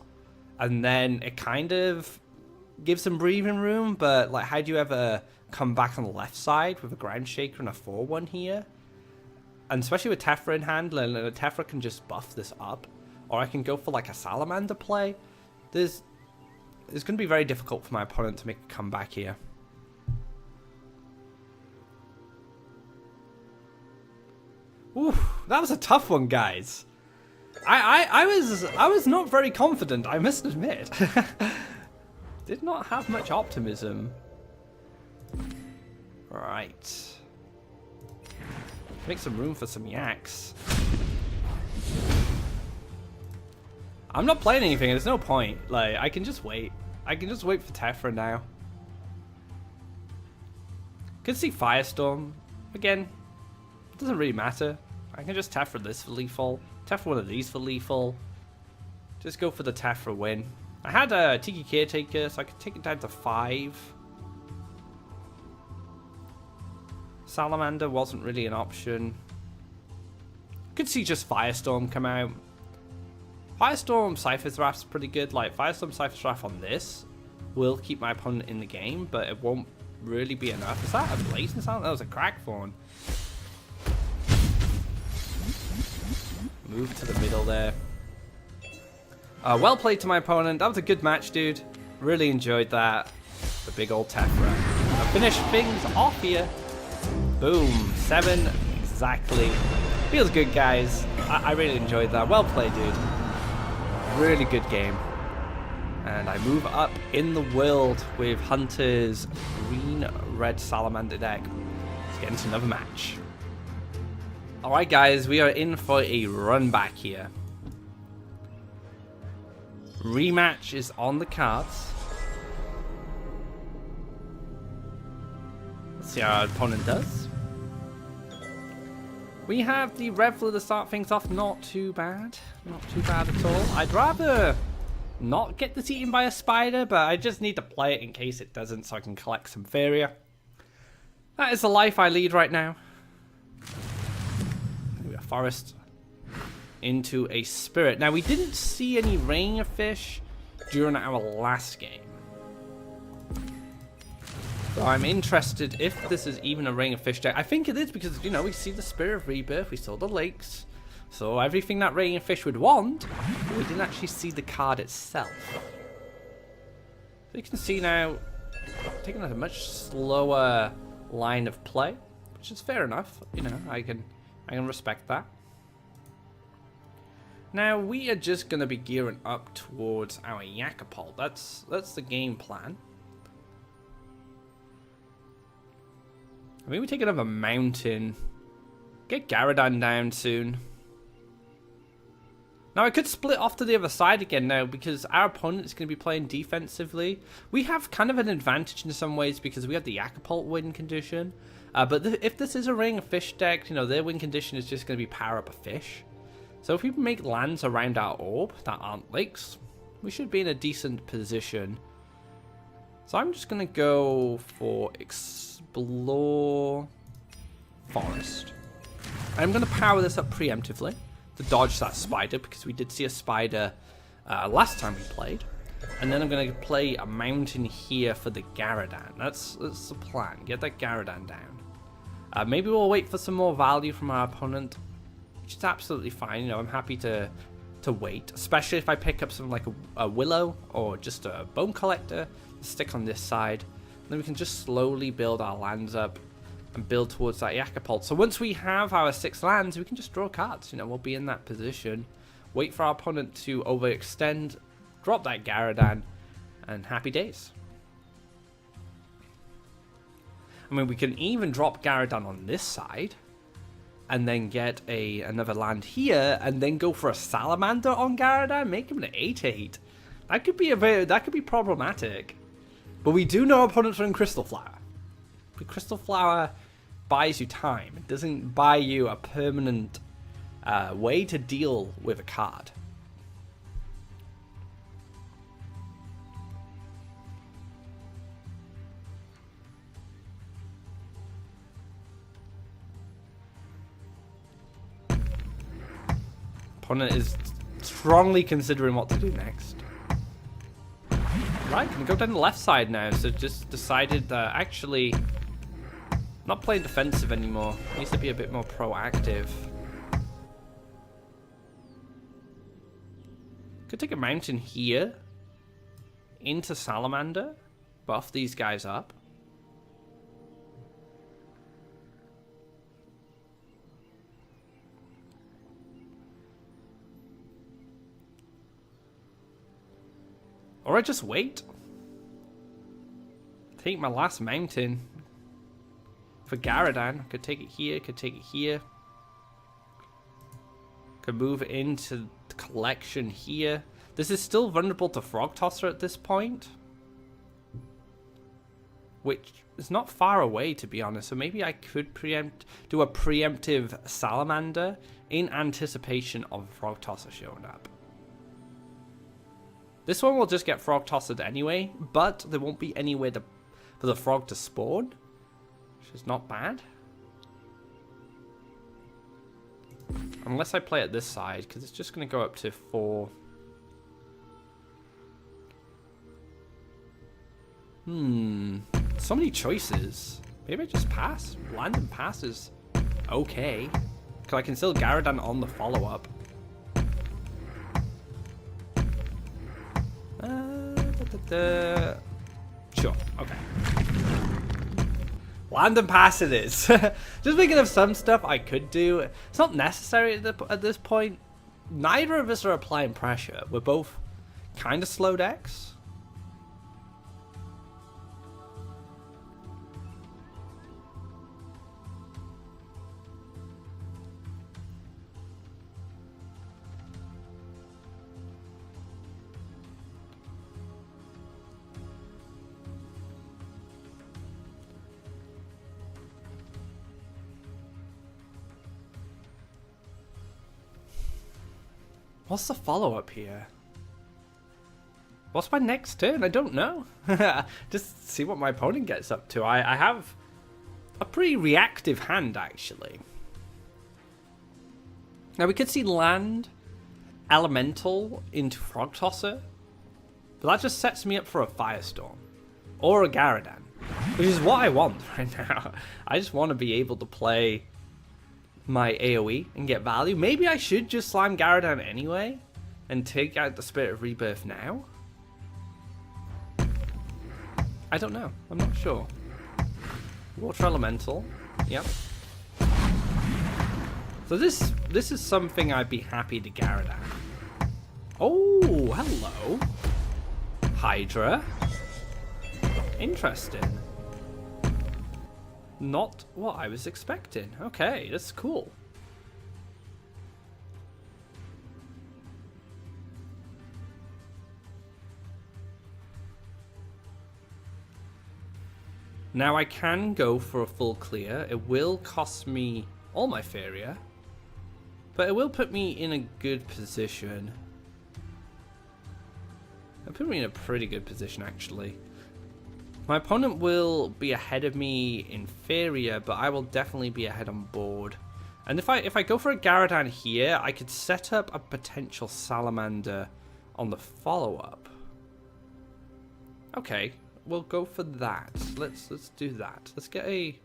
And then it kind of gives some breathing room. But, like, how do you ever come back on the left side with a Ground Shaker and a 4-1 here? And especially with Tephra in hand, and a Tephra can just buff this up. Or I can go for, like, a Salamander play. It's going to be very difficult for my opponent to make a comeback here. Ooh, that was a tough one, guys. I was not very confident, I must admit. Did not have much optimism. Right. Make some room for some Yaks. I'm not playing anything, there's no point. Like, I can just wait. I can just wait for Tephra now. Could see Firestorm. Again, it doesn't really matter. I can just Tephra this for lethal. Tephra one of these for lethal. Just go for the Tephra win. I had a Tiki Caretaker, so I could take it down to 5. Salamander wasn't really an option. Could see just Firestorm come out. Firestorm Cypher's Wrath's pretty good. Like, Firestorm Cypher's Wrath on this will keep my opponent in the game, but it won't really be enough. Is that a blazing sound? That was a crack fawn. Move to the middle there. Well played to my opponent. That was a good match, dude. Really enjoyed that. The big old Tephra. I'll finish things off here. Boom. 7 exactly. Feels good, guys. I really enjoyed that. Well played, dude. Really good game. And I move up in the world with Hunter's green-red Salamander deck. Let's get into another match. Alright, guys. We are in for a run back here. Rematch is on the cards. Let's see how our opponent does. We have the Reveler to start things off. Not too bad. Not too bad at all. I'd rather not get this eaten by a spider, but I just need to play it in case it doesn't so I can collect some Faeria. That is the life I lead right now. We have Forest into a Spirit. Now, we didn't see any Ring of Fish during our last game. So I'm interested if this is even a Ring of Fish deck. I think it is because, you know, we see the Spirit of Rebirth, we saw the lakes. So everything that Ring of Fish would want, but we didn't actually see the card itself. So you can see now, taking a much slower line of play, which is fair enough. You know, I can respect that. Now we are just going to be gearing up towards our Yakapult. That's the game plan. I mean, we take another mountain. Get Garadan down soon. Now, I could split off to the other side again now because our opponent is going to be playing defensively. We have kind of an advantage in some ways because we have the Yakapult win condition. But if this is a Ring of Fish deck, you know, their win condition is just going to be power up a fish. So if we make lands around our orb that aren't lakes, we should be in a decent position. So I'm just going to go for Explore Forest. I'm going to power this up preemptively to dodge that spider because we did see a spider last time we played. And then I'm going to play a mountain here for the Garadan. That's the plan. Get that Garadan down. Maybe we'll wait for some more value from our opponent, which is absolutely fine. You know, I'm happy to wait, especially if I pick up something like a Willow or just a Bone Collector. Stick on this side. Then we can just slowly build our lands up and build towards that Yakapult. So once we have our 6 lands, we can just draw cards. You know, we'll be in that position. Wait for our opponent to overextend, drop that Garadan, and happy days. I mean, we can even drop Garadan on this side, and then get another land here, and then go for a Salamander on Garadan, make him an 8/8. That could be problematic. But we do know our opponents are in Crystal Flower. But Crystal Flower buys you time. It doesn't buy you a permanent way to deal with a card. Opponent is strongly considering what to do next. Right, can we go down the left side now? So just decided that actually not playing defensive anymore. Needs to be a bit more proactive. Could take a mountain here into Salamander, buff these guys up. Or I just wait. Take my last mountain for Garadan. Could take it here, could take it here. Could move it into the collection here. This is still vulnerable to Frog Tosser at this point, which is not far away, to be honest. So maybe I could do a preemptive Salamander in anticipation of Frog Tosser showing up. This one will just get Frog Tossed anyway, but there won't be anywhere for the frog to spawn, which is not bad. Unless I play it this side, because it's just going to go up to 4. So many choices. Maybe I just pass. Land and pass is okay. Because I can still Gyaradan on the follow-up. Sure, okay. Land and pass it is. Just thinking of some stuff I could do. It's not necessary at this point. Neither of us are applying pressure. We're both kind of slow decks. What's the follow-up here? What's my next turn? I don't know. Just see what my opponent gets up to. I have a pretty reactive hand, actually. Now, we could see land Elemental into Frog Tosser, but that just sets me up for a Firestorm. Or a Gyaradan, which is what I want right now. I just want to be able to play my AoE and get value. Maybe I should just Slime Gyaradan anyway and take out the Spirit of Rebirth now. I don't know. I'm not sure. Water Elemental. Yep. So this is something I'd be happy to Gyaradan. Oh, hello. Hydra. Interesting. Not what I was expecting. Okay, that's cool. Now I can go for a full clear. It will cost me all my Faeria, but it will put me in a good position. It'll put me in a pretty good position, actually. My opponent will be ahead of me in Faeria, but I will definitely be ahead on board. And if I go for a Gyaradan here, I could set up a potential Salamander on the follow-up. Okay, we'll go for that. Let's do that. Let's get a... Do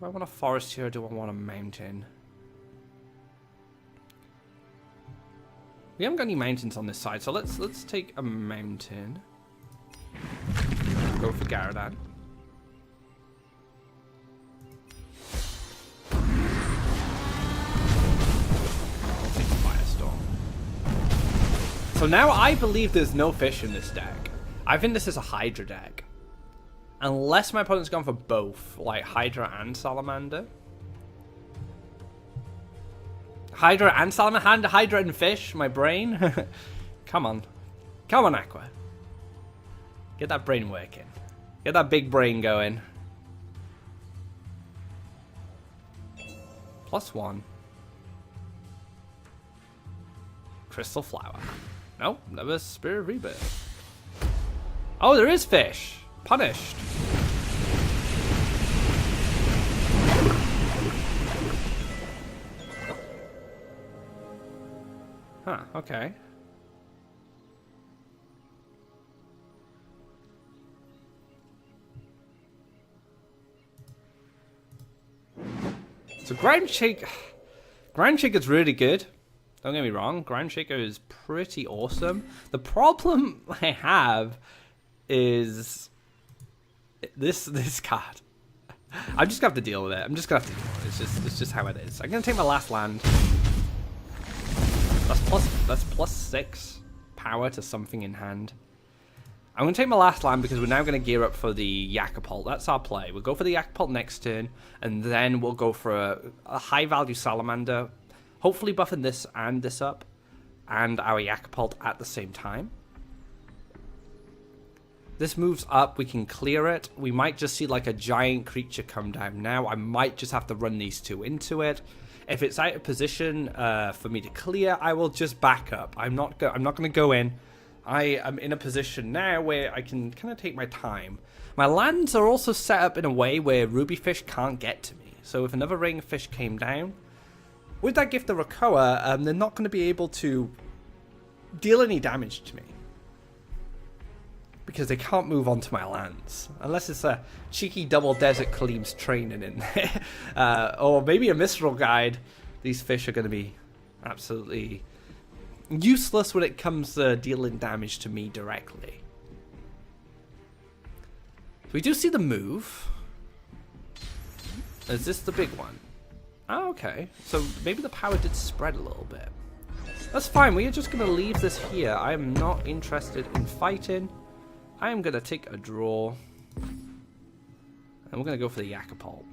I want a forest here or do I want a mountain? We haven't got any mountains on this side, so let's take a mountain. Go for Gyaradan. I'll take the Firestorm. So now I believe there's no fish in this deck. I think this is a Hydra deck. Unless my opponent's gone for both, like Hydra and Salamander. Hydra and Salamander? Hydra and fish? My brain? Come on. Come on, Aqua. Get that brain working. Get that big brain going. +1. Crystal Flower. Nope, never Spirit of Rebirth. Oh, there is fish. Punished. Huh, okay. So Ground Shaker is really good. Don't get me wrong, Ground Shaker is pretty awesome. The problem I have is this card. I'm just gonna have to deal with it. I'm just gonna have to deal with it. It's just how it is. I'm gonna take my last land. That's +6 power to something in hand. I'm going to take my last land because we're now going to gear up for the Yakapult. That's our play. We'll go for the Yakapult next turn, and then we'll go for a high-value Salamander, hopefully buffing this and this up, and our Yakapult at the same time. This moves up, we can clear it. We might just see like a giant creature come down now. I might just have to run these two into it. If it's out of position for me to clear, I will just back up. I'm not going to go in. I am in a position now where I can kind of take my time. My lands are also set up in a way where Ruby Fish can't get to me. So if another Ring Fish came down, with that Gift of Rakoa, they're not going to be able to deal any damage to me. because they can't move onto my lands. Unless it's a cheeky double desert Khalim's training in there. Or maybe a Mistral Guide. These fish are going to be absolutely useless when it comes to dealing damage to me directly. So we do see the move. Is this the big one? Oh, okay. So maybe the power did spread a little bit. That's fine. We are just going to leave this here. I am not interested in fighting. I am going to take a draw. And we're going to go for the Yakapult.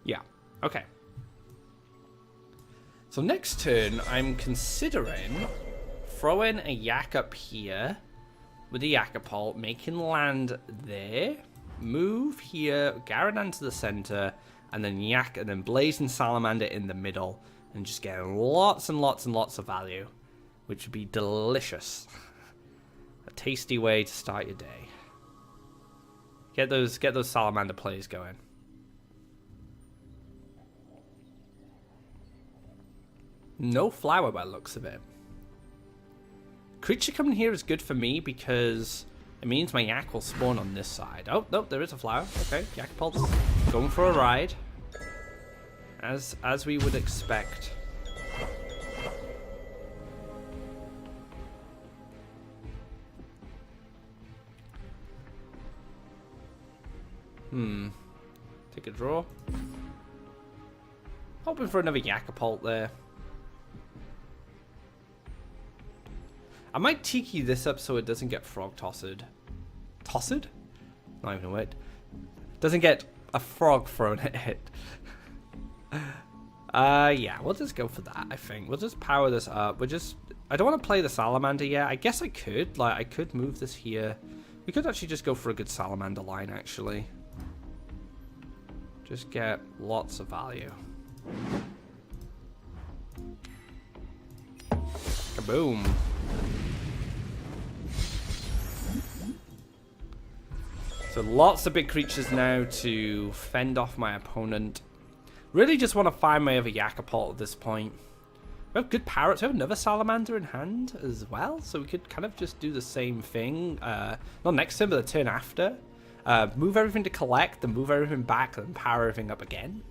Yeah. Okay. So next turn, I'm considering throwing a Yak up here with the Yakapult, making land there, move here, Garadan to the center, and then Yak, and then Blazing Salamander in the middle, and just getting lots and lots and lots of value, which would be delicious. A tasty way to start your day. Get those Salamander plays going. No flower by the looks of it. Creature coming here is good for me because it means my Yak will spawn on this side. Oh, no, there is a flower. Okay, Yakapult's going for a ride. As we would expect. Take a draw. Hoping for another Yakapult there. I might tiki this up so it doesn't get frog tossed. Tossed? Not even a word. Doesn't get a frog thrown at it. Yeah, we'll just go for that, I think. We'll just power this up. I don't want to play the Salamander yet. I guess I could. Like, I could move this here. We could actually just go for a good Salamander line, actually. Just get lots of value. Kaboom. So lots of big creatures now to fend off my opponent. Really just want to find my other Yakapult at this point. We have good parrots. We have another Salamander in hand as well. So we could kind of just do the same thing. Not next turn, but the turn after. Move everything to collect, then move everything back, and power everything up again.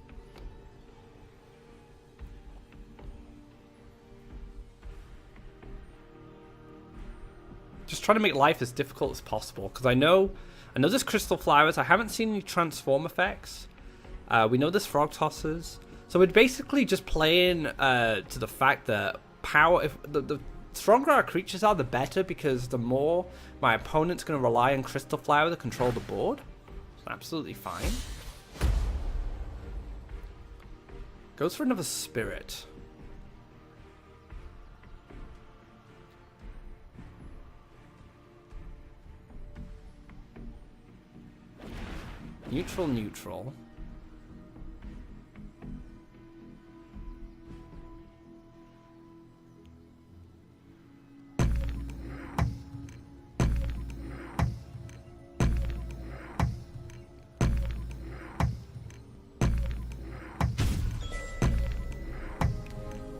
Just trying to make life as difficult as possible. Because I know there's crystal flowers. I haven't seen any transform effects. We know there's frog tosses. So we're basically just playing to the fact that power, if the stronger our creatures are, the better, because the more my opponent's going to rely on crystal flower to control the board. It's absolutely fine. Goes for another spirit. Neutral, neutral.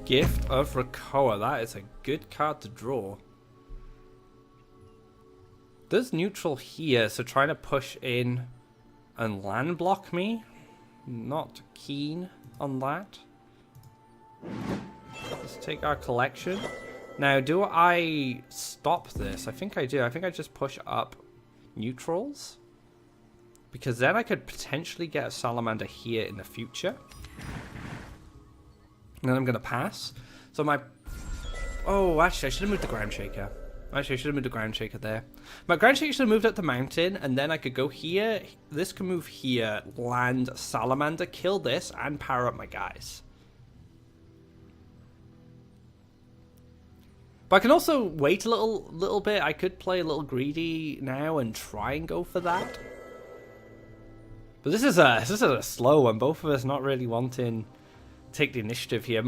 Gift of Rakoa. That is a good card to draw. There's neutral here, so trying to push in and land block me. Not keen on that. Let's take our collection. Now, do I stop this? I think I do. I think I just push up neutrals. Because then I could potentially get a Salamander here in the future. And then I'm going to pass. So my... Oh, actually, I should have moved the Ground Shaker. Actually, I should have moved the Ground Shaker there. My Ground Shaker should have moved up the mountain, and then I could go here. This can move here, land Salamander, kill this, and power up my guys. But I can also wait a little bit. I could play a little greedy now and try and go for that. But this is a slow one. Both of us not really wanting... take the initiative here.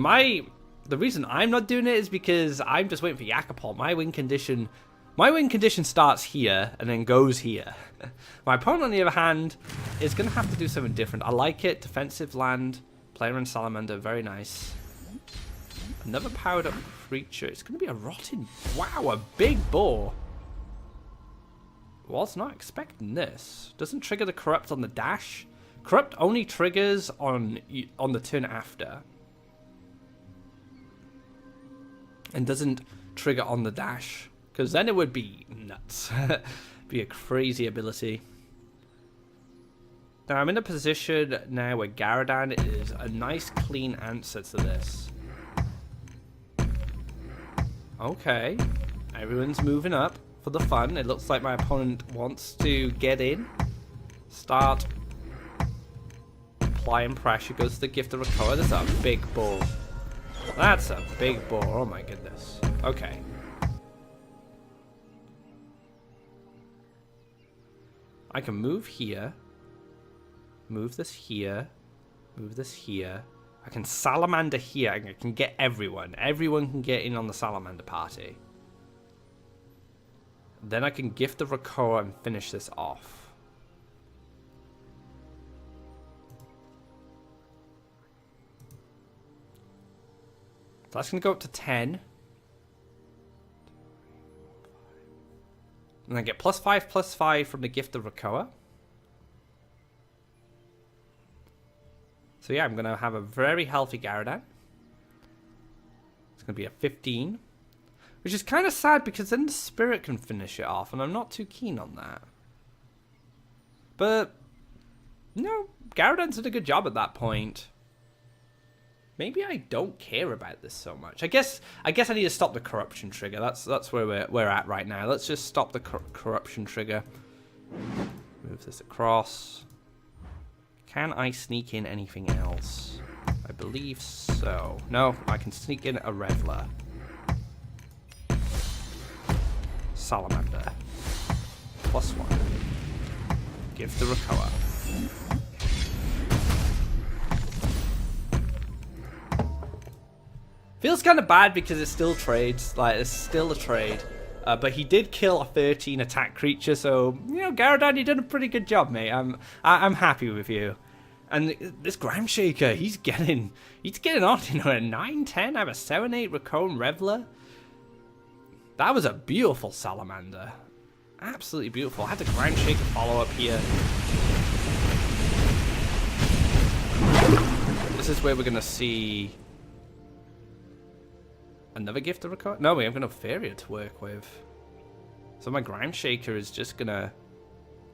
The reason I'm not doing it is because I'm just waiting for Yakapult. My win condition My win condition starts here and then goes here. My opponent, on the other hand, is going to have to do something different. I like it. Defensive land. Player and Salamander. Very nice. Another powered up creature. It's going to be a rotten... Wow, a big boar. Was not expecting this. Doesn't trigger the corrupt on the dash. Corrupt only triggers on the turn after. And doesn't trigger on the dash. Because then it would be nuts. Be a crazy ability. Now I'm in a position now where Garadan is a nice clean answer to this. Okay. Everyone's moving up for the fun. It looks like my opponent wants to get in. Start applying pressure. Goes to the Gift of Recover. That's a big ball. That's a big ball. Oh my goodness. Okay. I can move here. Move this here. Move this here. I can Salamander here. I can get everyone. Everyone can get in on the Salamander party. Then I can Gift the Rakoa and finish this off. So that's going to go up to 10. And I get +5/+5 from the Gift of Rakoa. So yeah, I'm going to have a very healthy Garadan. It's going to be a 15. Which is kind of sad because then the Spirit can finish it off. And I'm not too keen on that. But, no, Garadan's did a good job at that point. Maybe I don't care about this so much. I guess I need to stop the corruption trigger. That's where we're at right now. Let's just stop the corruption trigger. Move this across. Can I sneak in anything else? I believe so. No, I can sneak in a Reveler. Salamander. +1. Give the Rakoa. Feels kind of bad because it still trades. Like, it's still a trade. But he did kill a 13 attack creature, so, you know, Garadan, you did a pretty good job, mate. I'm happy with you. And this Ground Shaker, he's getting on, you know, a 9-10, I have a 7-8 Raccoon Reveler. That was a beautiful Salamander. Absolutely beautiful. I had the Ground Shaker follow up here. This is where we're going to see another Gift of Recovery? No, we haven't got no Faeria to work with. So my Ground Shaker is just going to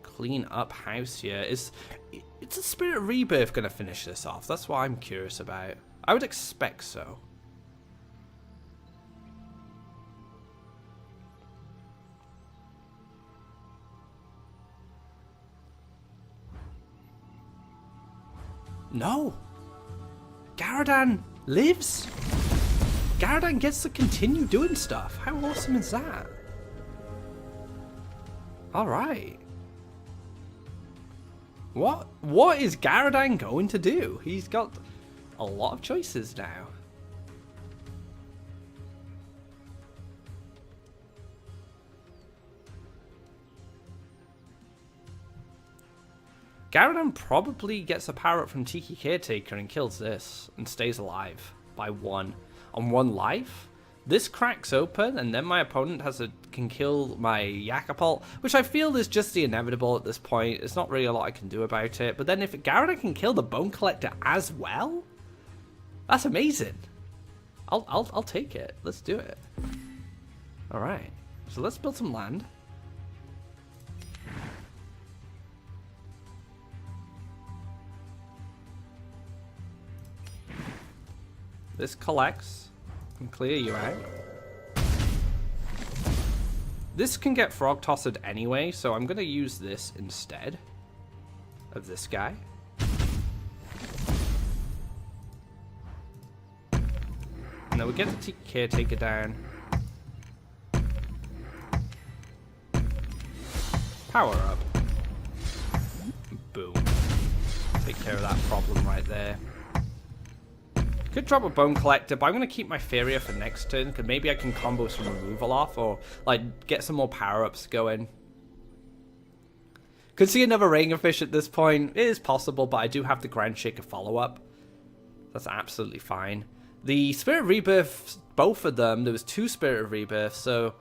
clean up house here. It's a Spirit Rebirth going to finish this off? That's what I'm curious about. I would expect so. No! Garadan lives? Garadan gets to continue doing stuff. How awesome is that? Alright. What is Garadan going to do? He's got a lot of choices now. Garadan probably gets a power up from Tiki Caretaker and kills this and stays alive by 1. On 1 life, this cracks open and then my opponent can kill my Yakapult, which I feel is just the inevitable at this point. It's not really a lot I can do about it. But then if Garadan can kill the Bone Collector as well, that's amazing. I'll take it. Let's do it. All right. So let's build some land. This collects and clear you out. This can get frog tossed anyway, so I'm going to use this instead of this guy. And then we get the Caretaker down. Power up. Boom. Take care of that problem right there. Could drop a Bone Collector, but I'm going to keep my Faeria for next turn, because maybe I can combo some removal off, or like get some more power-ups going. Could see another Rangerfish at this point. It is possible, but I do have the Ground Shaker follow-up. That's absolutely fine. The Spirit of Rebirth, both of them, there was 2 Spirit of Rebirth, so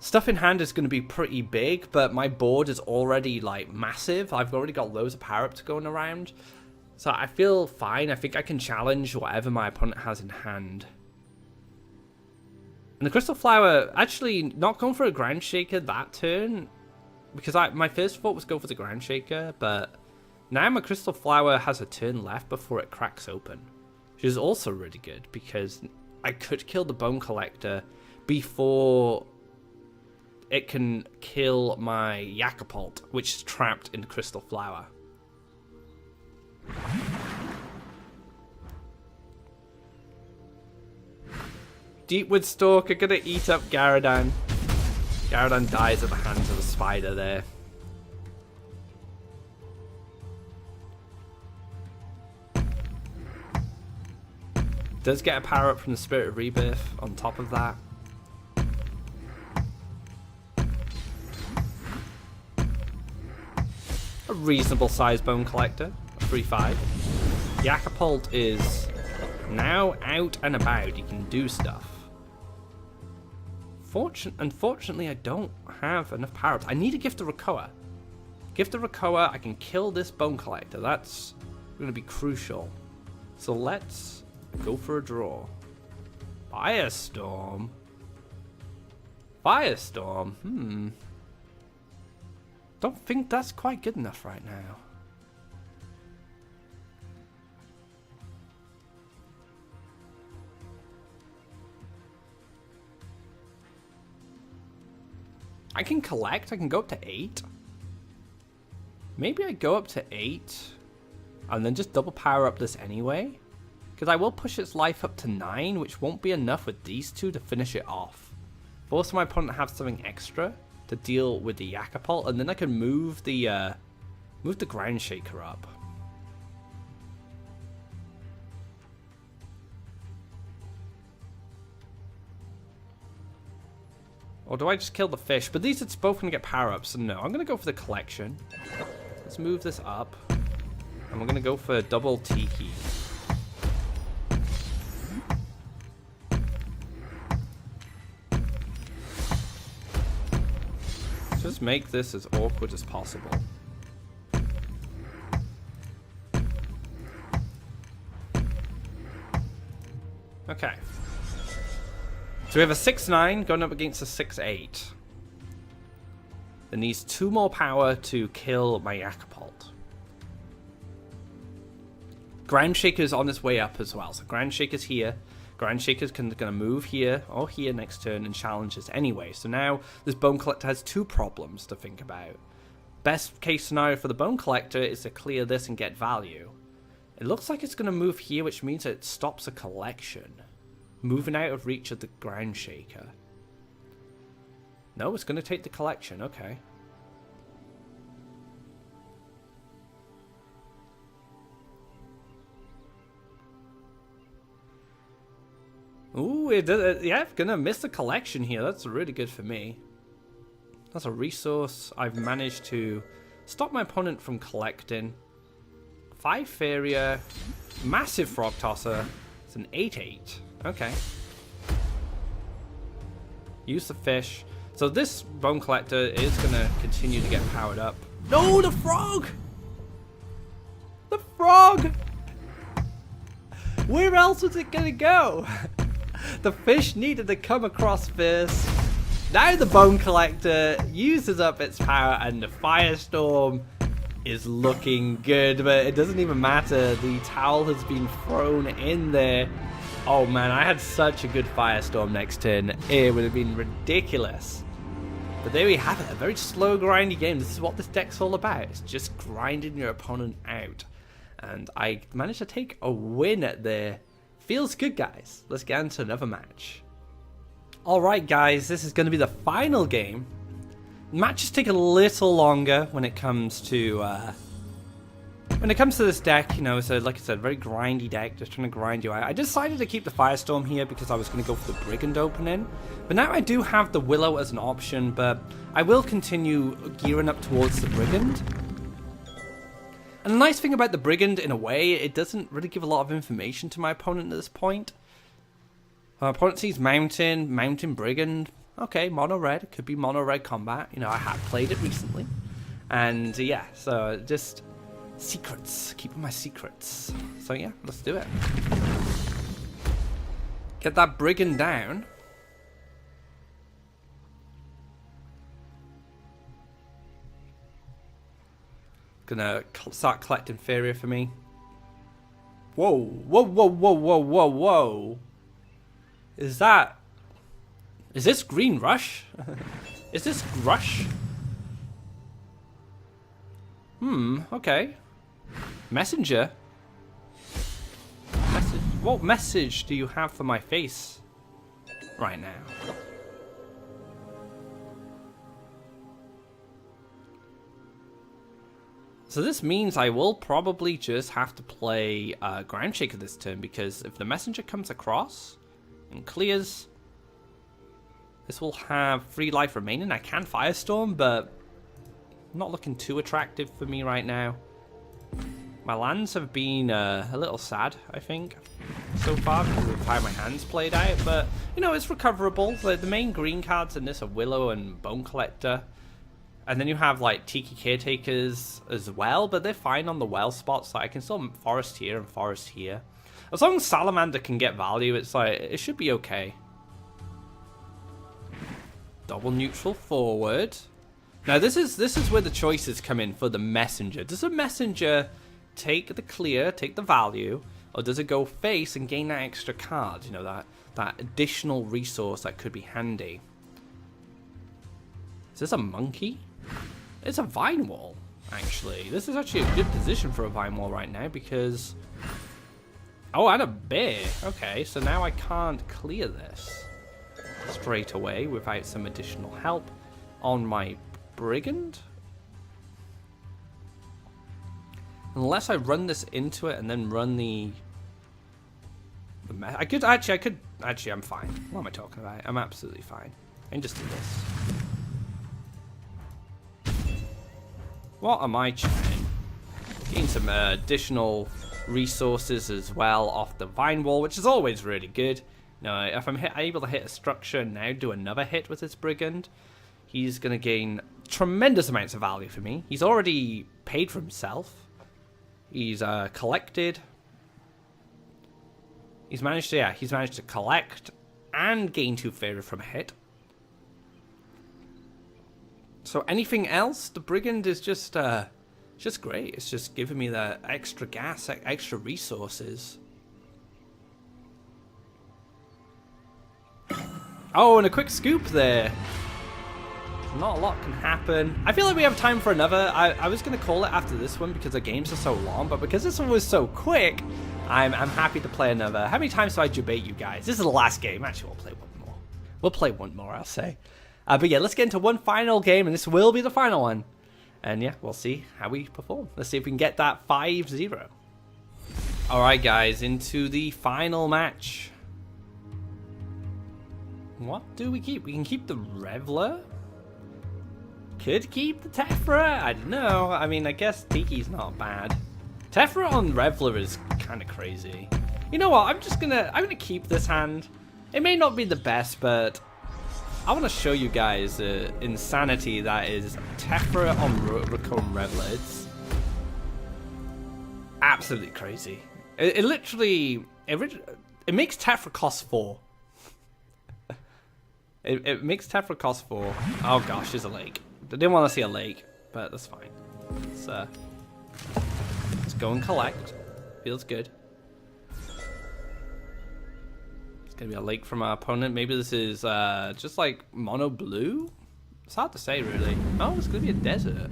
stuff in hand is going to be pretty big, but my board is already like massive. I've already got loads of power-ups going around. So I feel fine. I think I can challenge whatever my opponent has in hand. And the Crystal Flower, actually not going for a Ground Shaker that turn, because my first thought was go for the Ground Shaker, but now my Crystal Flower has a turn left before it cracks open, which is also really good, because I could kill the Bone Collector before it can kill my Yakapult, which is trapped in the Crystal Flower. Deepwood Stalker gonna eat up Garadan. Garadan dies at the hands of the spider there. Does get a power up from the Spirit of Rebirth on top of that. A reasonable sized Bone Collector, a 3/5. Yakapult is now out and about. You can do stuff. Unfortunately, I don't have enough power-ups. I need a Gift of Rakoa. Gift of Rakoa, I can kill this Bone Collector. That's going to be crucial. So let's go for a draw. Firestorm. Firestorm. Don't think that's quite good enough right now. I can collect. I can go up to 8. Maybe I go up to 8 and then just double power up this anyway, because I will push its life up to 9, which won't be enough with these 2 to finish it off. Force my opponent to have something extra to deal with the Yakapult, and then I can move the Ground Shaker up. Or do I just kill the fish? But these are both going to get power-ups, so no. I'm going to go for the collection. Let's move this up. And we're going to go for double Tiki. Just make this as awkward as possible. Okay. So we have a 6/9 going up against a 6/8. It needs 2 more power to kill my Yakapult. Ground Shaker's on its way up as well. So Ground Shaker's here. Ground Shaker's going to move here or here next turn and challenges anyway. So now this Bone Collector has 2 problems to think about. Best case scenario for the Bone Collector is to clear this and get value. It looks like it's going to move here, which means it stops a collection. Moving out of reach of the Ground Shaker. No, it's going to take the collection. Okay. Ooh, it does. Yeah, going to miss the collection here. That's really good for me. That's a resource. I've managed to stop my opponent from collecting. 5 Faeria. Massive Frog Tosser. It's an 8/8. Okay. Use the fish. So this Bone Collector is going to continue to get powered up. No, the frog! The frog! Where else was it going to go? The fish needed to come across first. Now the Bone Collector uses up its power and the Firestorm is looking good, but it doesn't even matter. The towel has been thrown in there. Oh man, I had such a good Firestorm next turn. It would have been ridiculous. But there we have it, a very slow, grindy game. This is what this deck's all about. It's just grinding your opponent out. And I managed to take a win at there. Feels good, guys. Let's get into another match. Alright guys, this is going to be the final game. Matches take a little longer when it comes to When it comes to this deck, you know, it's like I said, very grindy deck, just trying to grind you out. I decided to keep the Firestorm here because I was going to go for the Brigand opening. But now I do have the Willow as an option, but I will continue gearing up towards the Brigand. And the nice thing about the Brigand, in a way, it doesn't really give a lot of information to my opponent at this point. My opponent sees Mountain Brigand. Okay, mono red, could be mono red combat. You know, I have played it recently. And yeah, so just secrets, keeping my secrets. So yeah, let's do it. Get that Brigand down. Gonna start collecting Faeria for me. Whoa, whoa, whoa, whoa, whoa, whoa, whoa. Is this Green Rush? Is this Rush? Okay. Messenger? What message do you have for my face right now? So this means I will probably just have to play Ground Shaker this turn, because if the messenger comes across and clears, this will have 3 life remaining. I can Firestorm, but not looking too attractive for me right now. My lands have been a little sad, I think, so far, because of how my hands played out, but, you know, it's recoverable. Like, the main green cards in this are Willow and Bone Collector. And then you have, like, Tiki Caretakers as well, but they're fine on the well spots. So I can still forest here and forest here. As long as Salamander can get value, it's like, it should be okay. Double neutral forward. Now, this is where the choices come in for the messenger. Does a messenger take the clear, take the value, or does it go face and gain that extra card? You know, that additional resource that could be handy. Is this a monkey? It's a Vine Wall, actually. This is actually a good position for a Vine Wall right now because... Oh, and a bear. Okay, so now I can't clear this straight away without some additional help on my Brigand. Unless I run this into it and then run Actually, I'm fine. What am I talking about? I'm absolutely fine. I can just do this. What am I trying? Getting some additional resources as well off the Vine Wall, which is always really good. Now, if I'm able to hit a structure and now do another hit with this Brigand, he's going to gain tremendous amounts of value for me. He's already paid for himself. He's collected. He's managed to collect and gain 2 Faeria from a hit. So anything else, the Brigand is just great. It's just giving me the extra gas, extra resources. Oh, and a quick scoop there. Not a lot can happen. I feel like we have time for another. I was going to call it after this one because the games are so long, but because this one was so quick, I'm happy to play another. How many times do I debate you guys? This is the last game. Actually, we'll play one more. We'll play one more, I'll say. But yeah, let's get into one final game, and this will be the final one. And yeah, we'll see how we perform. Let's see if we can get that 5-0. Alright guys, into the final match. What do we keep? We can keep the Reveler. Could keep the Tephra. I don't know. I mean, I guess Tiki's not bad. Tephra on Reveler is kind of crazy. You know what? I'm gonna keep this hand. It may not be the best, but I want to show you guys the insanity that is Tephra on Raccoon Reveler. It's absolutely crazy. It literally it makes Tephra cost 4. It makes Tephra cost 4. Oh gosh, there's a lake. I didn't want to see a lake, but that's fine. Let's go and collect. Feels good. It's gonna be a lake from our opponent. Maybe this is just like mono blue. It's hard to say really. Oh, it's gonna be a desert.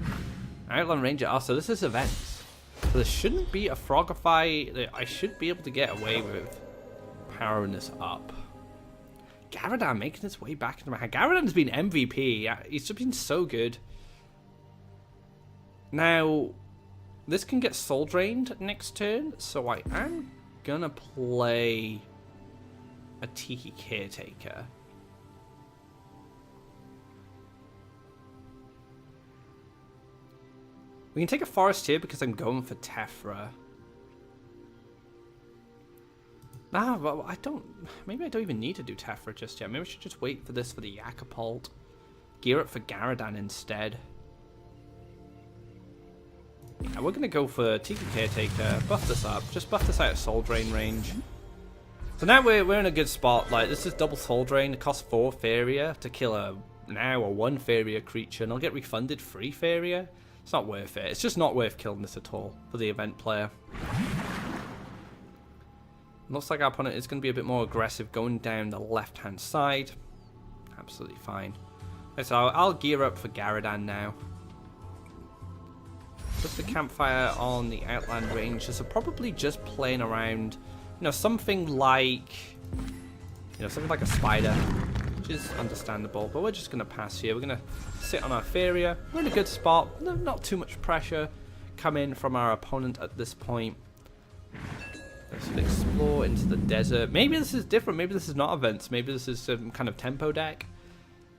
Outland Ranger. Oh, so this is events. So there shouldn't be a Frogify. I should be able to get away with powering this up. Garadan making its way back into my hand. Garadan's been MVP. He's just been so good. Now, this can get soul drained next turn, so I am gonna play a Tiki Caretaker. We can take a forest here because I'm going for Tephra. Ah, well, I don't... Maybe I don't even need to do Tephra just yet. Maybe I should just wait for this for the Yakapult. Gear up for Garadan instead. Yeah, we're going to go for Tiki Caretaker. Buff this up. Just buff this out of Soul Drain range. So now we're in a good spot. Like, this is double Soul Drain. It costs 4 Faeria to kill a 1 Faeria creature. And I'll get refunded 3 Faeria. It's not worth it. It's just not worth killing this at all for the event player. Looks like our opponent is going to be a bit more aggressive going down the left-hand side. Absolutely fine. Okay, so I'll gear up for Garadan now. Put the campfire on the outland range. So probably just playing around, something like, something like a spider, which is understandable. But we're just going to pass here. We're going to sit on our Faeria. We're in a good spot. Not too much pressure coming from our opponent at this point. Let's explore into the desert. Maybe this is different. Maybe this is not events. Maybe this is some kind of tempo deck.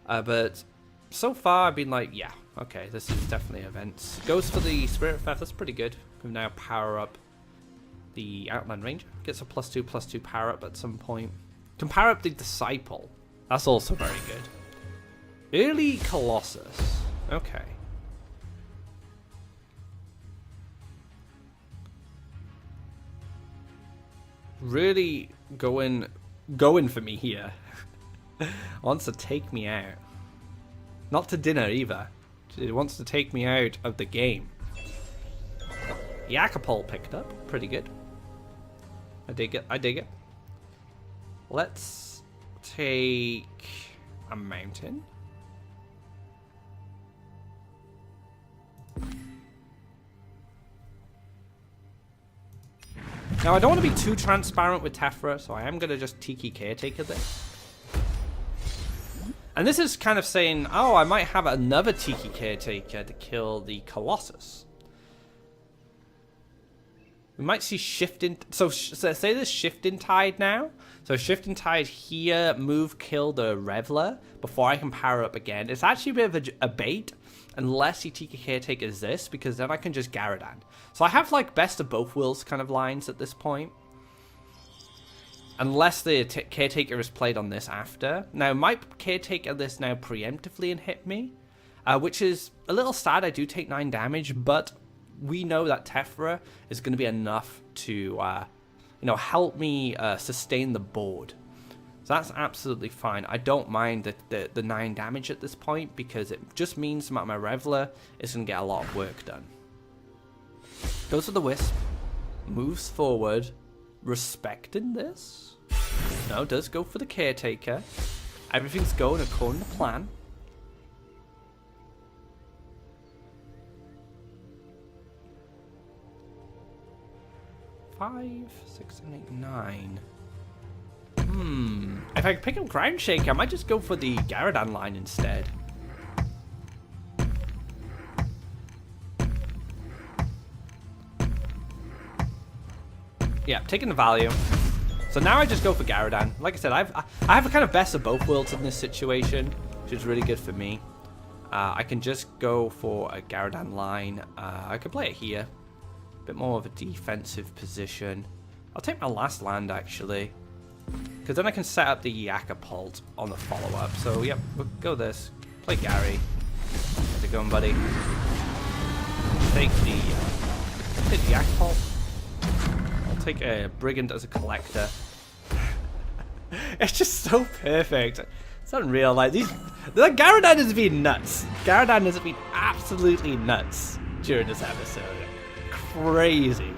But so far, I've been like, yeah, okay, this is definitely events. Goes for the Spirit Theft. That's pretty good. We can now power up the Outland Ranger. Gets a +2/+2 power up at some point. Can power up the Disciple. That's also very good. Early Colossus. Okay. Really going for me here. Wants to take me out. Not to dinner either. It wants to take me out of the game. Yakapult picked up. Pretty good. I dig it. I dig it. Let's take a mountain. Now, I don't want to be too transparent with Tephra, so I am going to just Tiki Caretaker this. And this is kind of saying, oh, I might have another Tiki Caretaker to kill the Colossus. We might see Shifting... So say there's Shifting Tide now. So Shifting Tide here, move, kill the Reveler before I can power up again. It's actually a bit of a bait. Unless he Tiki Caretakers this, because then I can just Garadan. So I have like best of both worlds kind of lines at this point. Unless the Caretaker is played on this after. Now, might Caretaker this now preemptively and hit me. Which is a little sad. I do take 9 damage, but we know that Tephra is going to be enough to, help me sustain the board. So that's absolutely fine. I don't mind the 9 damage at this point because it just means that my Reveler is going to get a lot of work done. Goes for the Wisp. Moves forward. Respecting this. No, does go for the Caretaker. Everything's going according to plan. Five, 6, 7, 8, 9. If I pick up Ground Shake, I might just go for the Garadan line instead. Yeah, taking the value. So now I just go for Garadan. Like I said, I have a kind of best of both worlds in this situation, which is really good for me. I can just go for a Garadan line. I could play it here. A bit more of a defensive position. I'll take my last land, actually. Because then I can set up the Yakapult on the follow-up. So, yep, we'll go this. Play Gary. How's it going, buddy? Take the Yakapult. I'll take a Brigand as a collector. It's just so perfect. It's unreal. Like, the Garadan has been nuts. Garadan has been absolutely nuts during this episode. Crazy.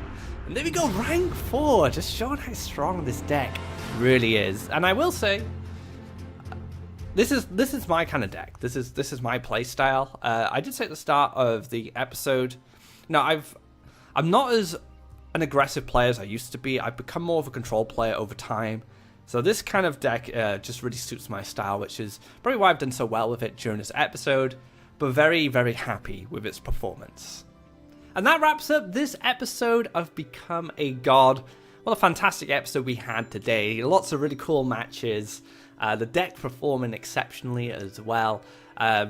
And there we go, rank 4. Just showing how strong this deck really is. And I will say, this is my kind of deck. This is my play style. I did say at the start of the episode, I'm not as an aggressive player as I used to be. I've become more of a control player over time. So this kind of deck just really suits my style, which is probably why I've done so well with it during this episode. But very, very happy with its performance. And that wraps up this episode of Become a God. What a fantastic episode we had today. Lots of really cool matches. The deck performing exceptionally as well.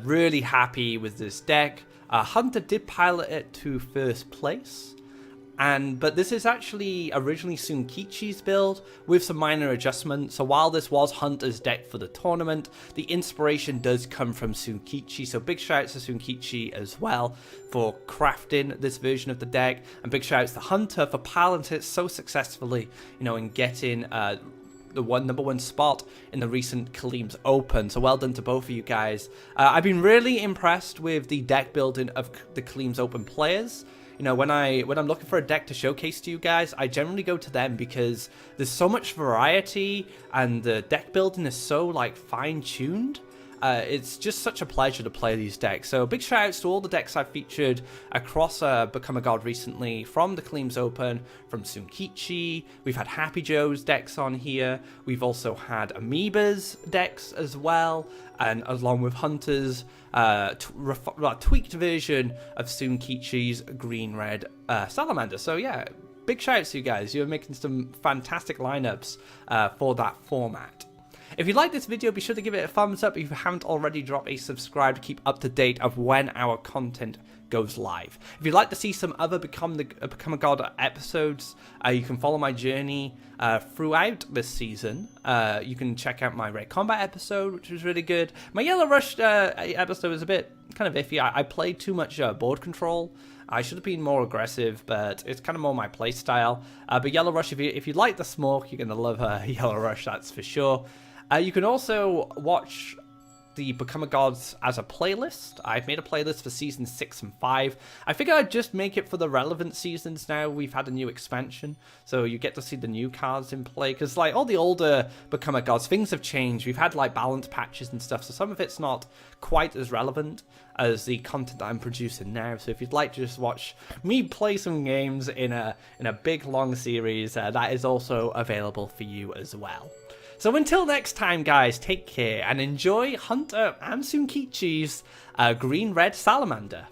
Really happy with this deck. Hunter did pilot it to first place. But this is actually originally Sunekichi's build with some minor adjustments. So while this was Hunter's deck for the tournament, the inspiration does come from Sunekichi. So big shouts to Sunekichi as well for crafting this version of the deck, and big shouts to Hunter for piloting it so successfully, you know, in getting the number one spot in the recent Khalim's Open. So well done to both of you guys. I've been really impressed with the deck building of the Khalim's Open players. You know, when I'm looking for a deck to showcase to you guys, I generally go to them because there's so much variety and the deck building is so like fine-tuned. It's just such a pleasure to play these decks. So big shout outs to all the decks I've featured across Become a God recently, from the Khalim's Open, from Sunekichi. We've had Happy Joe's decks on here. We've also had Amoeba's decks as well, and along with Hunter's tweaked version of Sunekichi's green-red Salamander. So yeah, big shout outs to you guys. You're making some fantastic lineups for that format. If you like this video, be sure to give it a thumbs up. If you haven't already, drop a subscribe to keep up to date of when our content goes live. If you'd like to see some other Become a God episodes, you can follow my journey throughout this season. You can check out my Red Combat episode, which was really good. My Yellow Rush episode was a bit kind of iffy. I played too much board control. I should have been more aggressive, but it's kind of more my play style. But Yellow Rush, if you like the smoke, you're going to love Yellow Rush, that's for sure. You can also watch the Become a Gods as a playlist. I've made a playlist for seasons 6 and 5. I figured I'd just make it for the relevant seasons now. We've had a new expansion, so you get to see the new cards in play. Because like all the older Become a Gods, things have changed. We've had like balance patches and stuff, so some of it's not quite as relevant as the content that I'm producing now. So if you'd like to just watch me play some games in a big long series, that is also available for you as well. So until next time, guys, take care and enjoy Hunter and Sunekichi's green-red Salamander.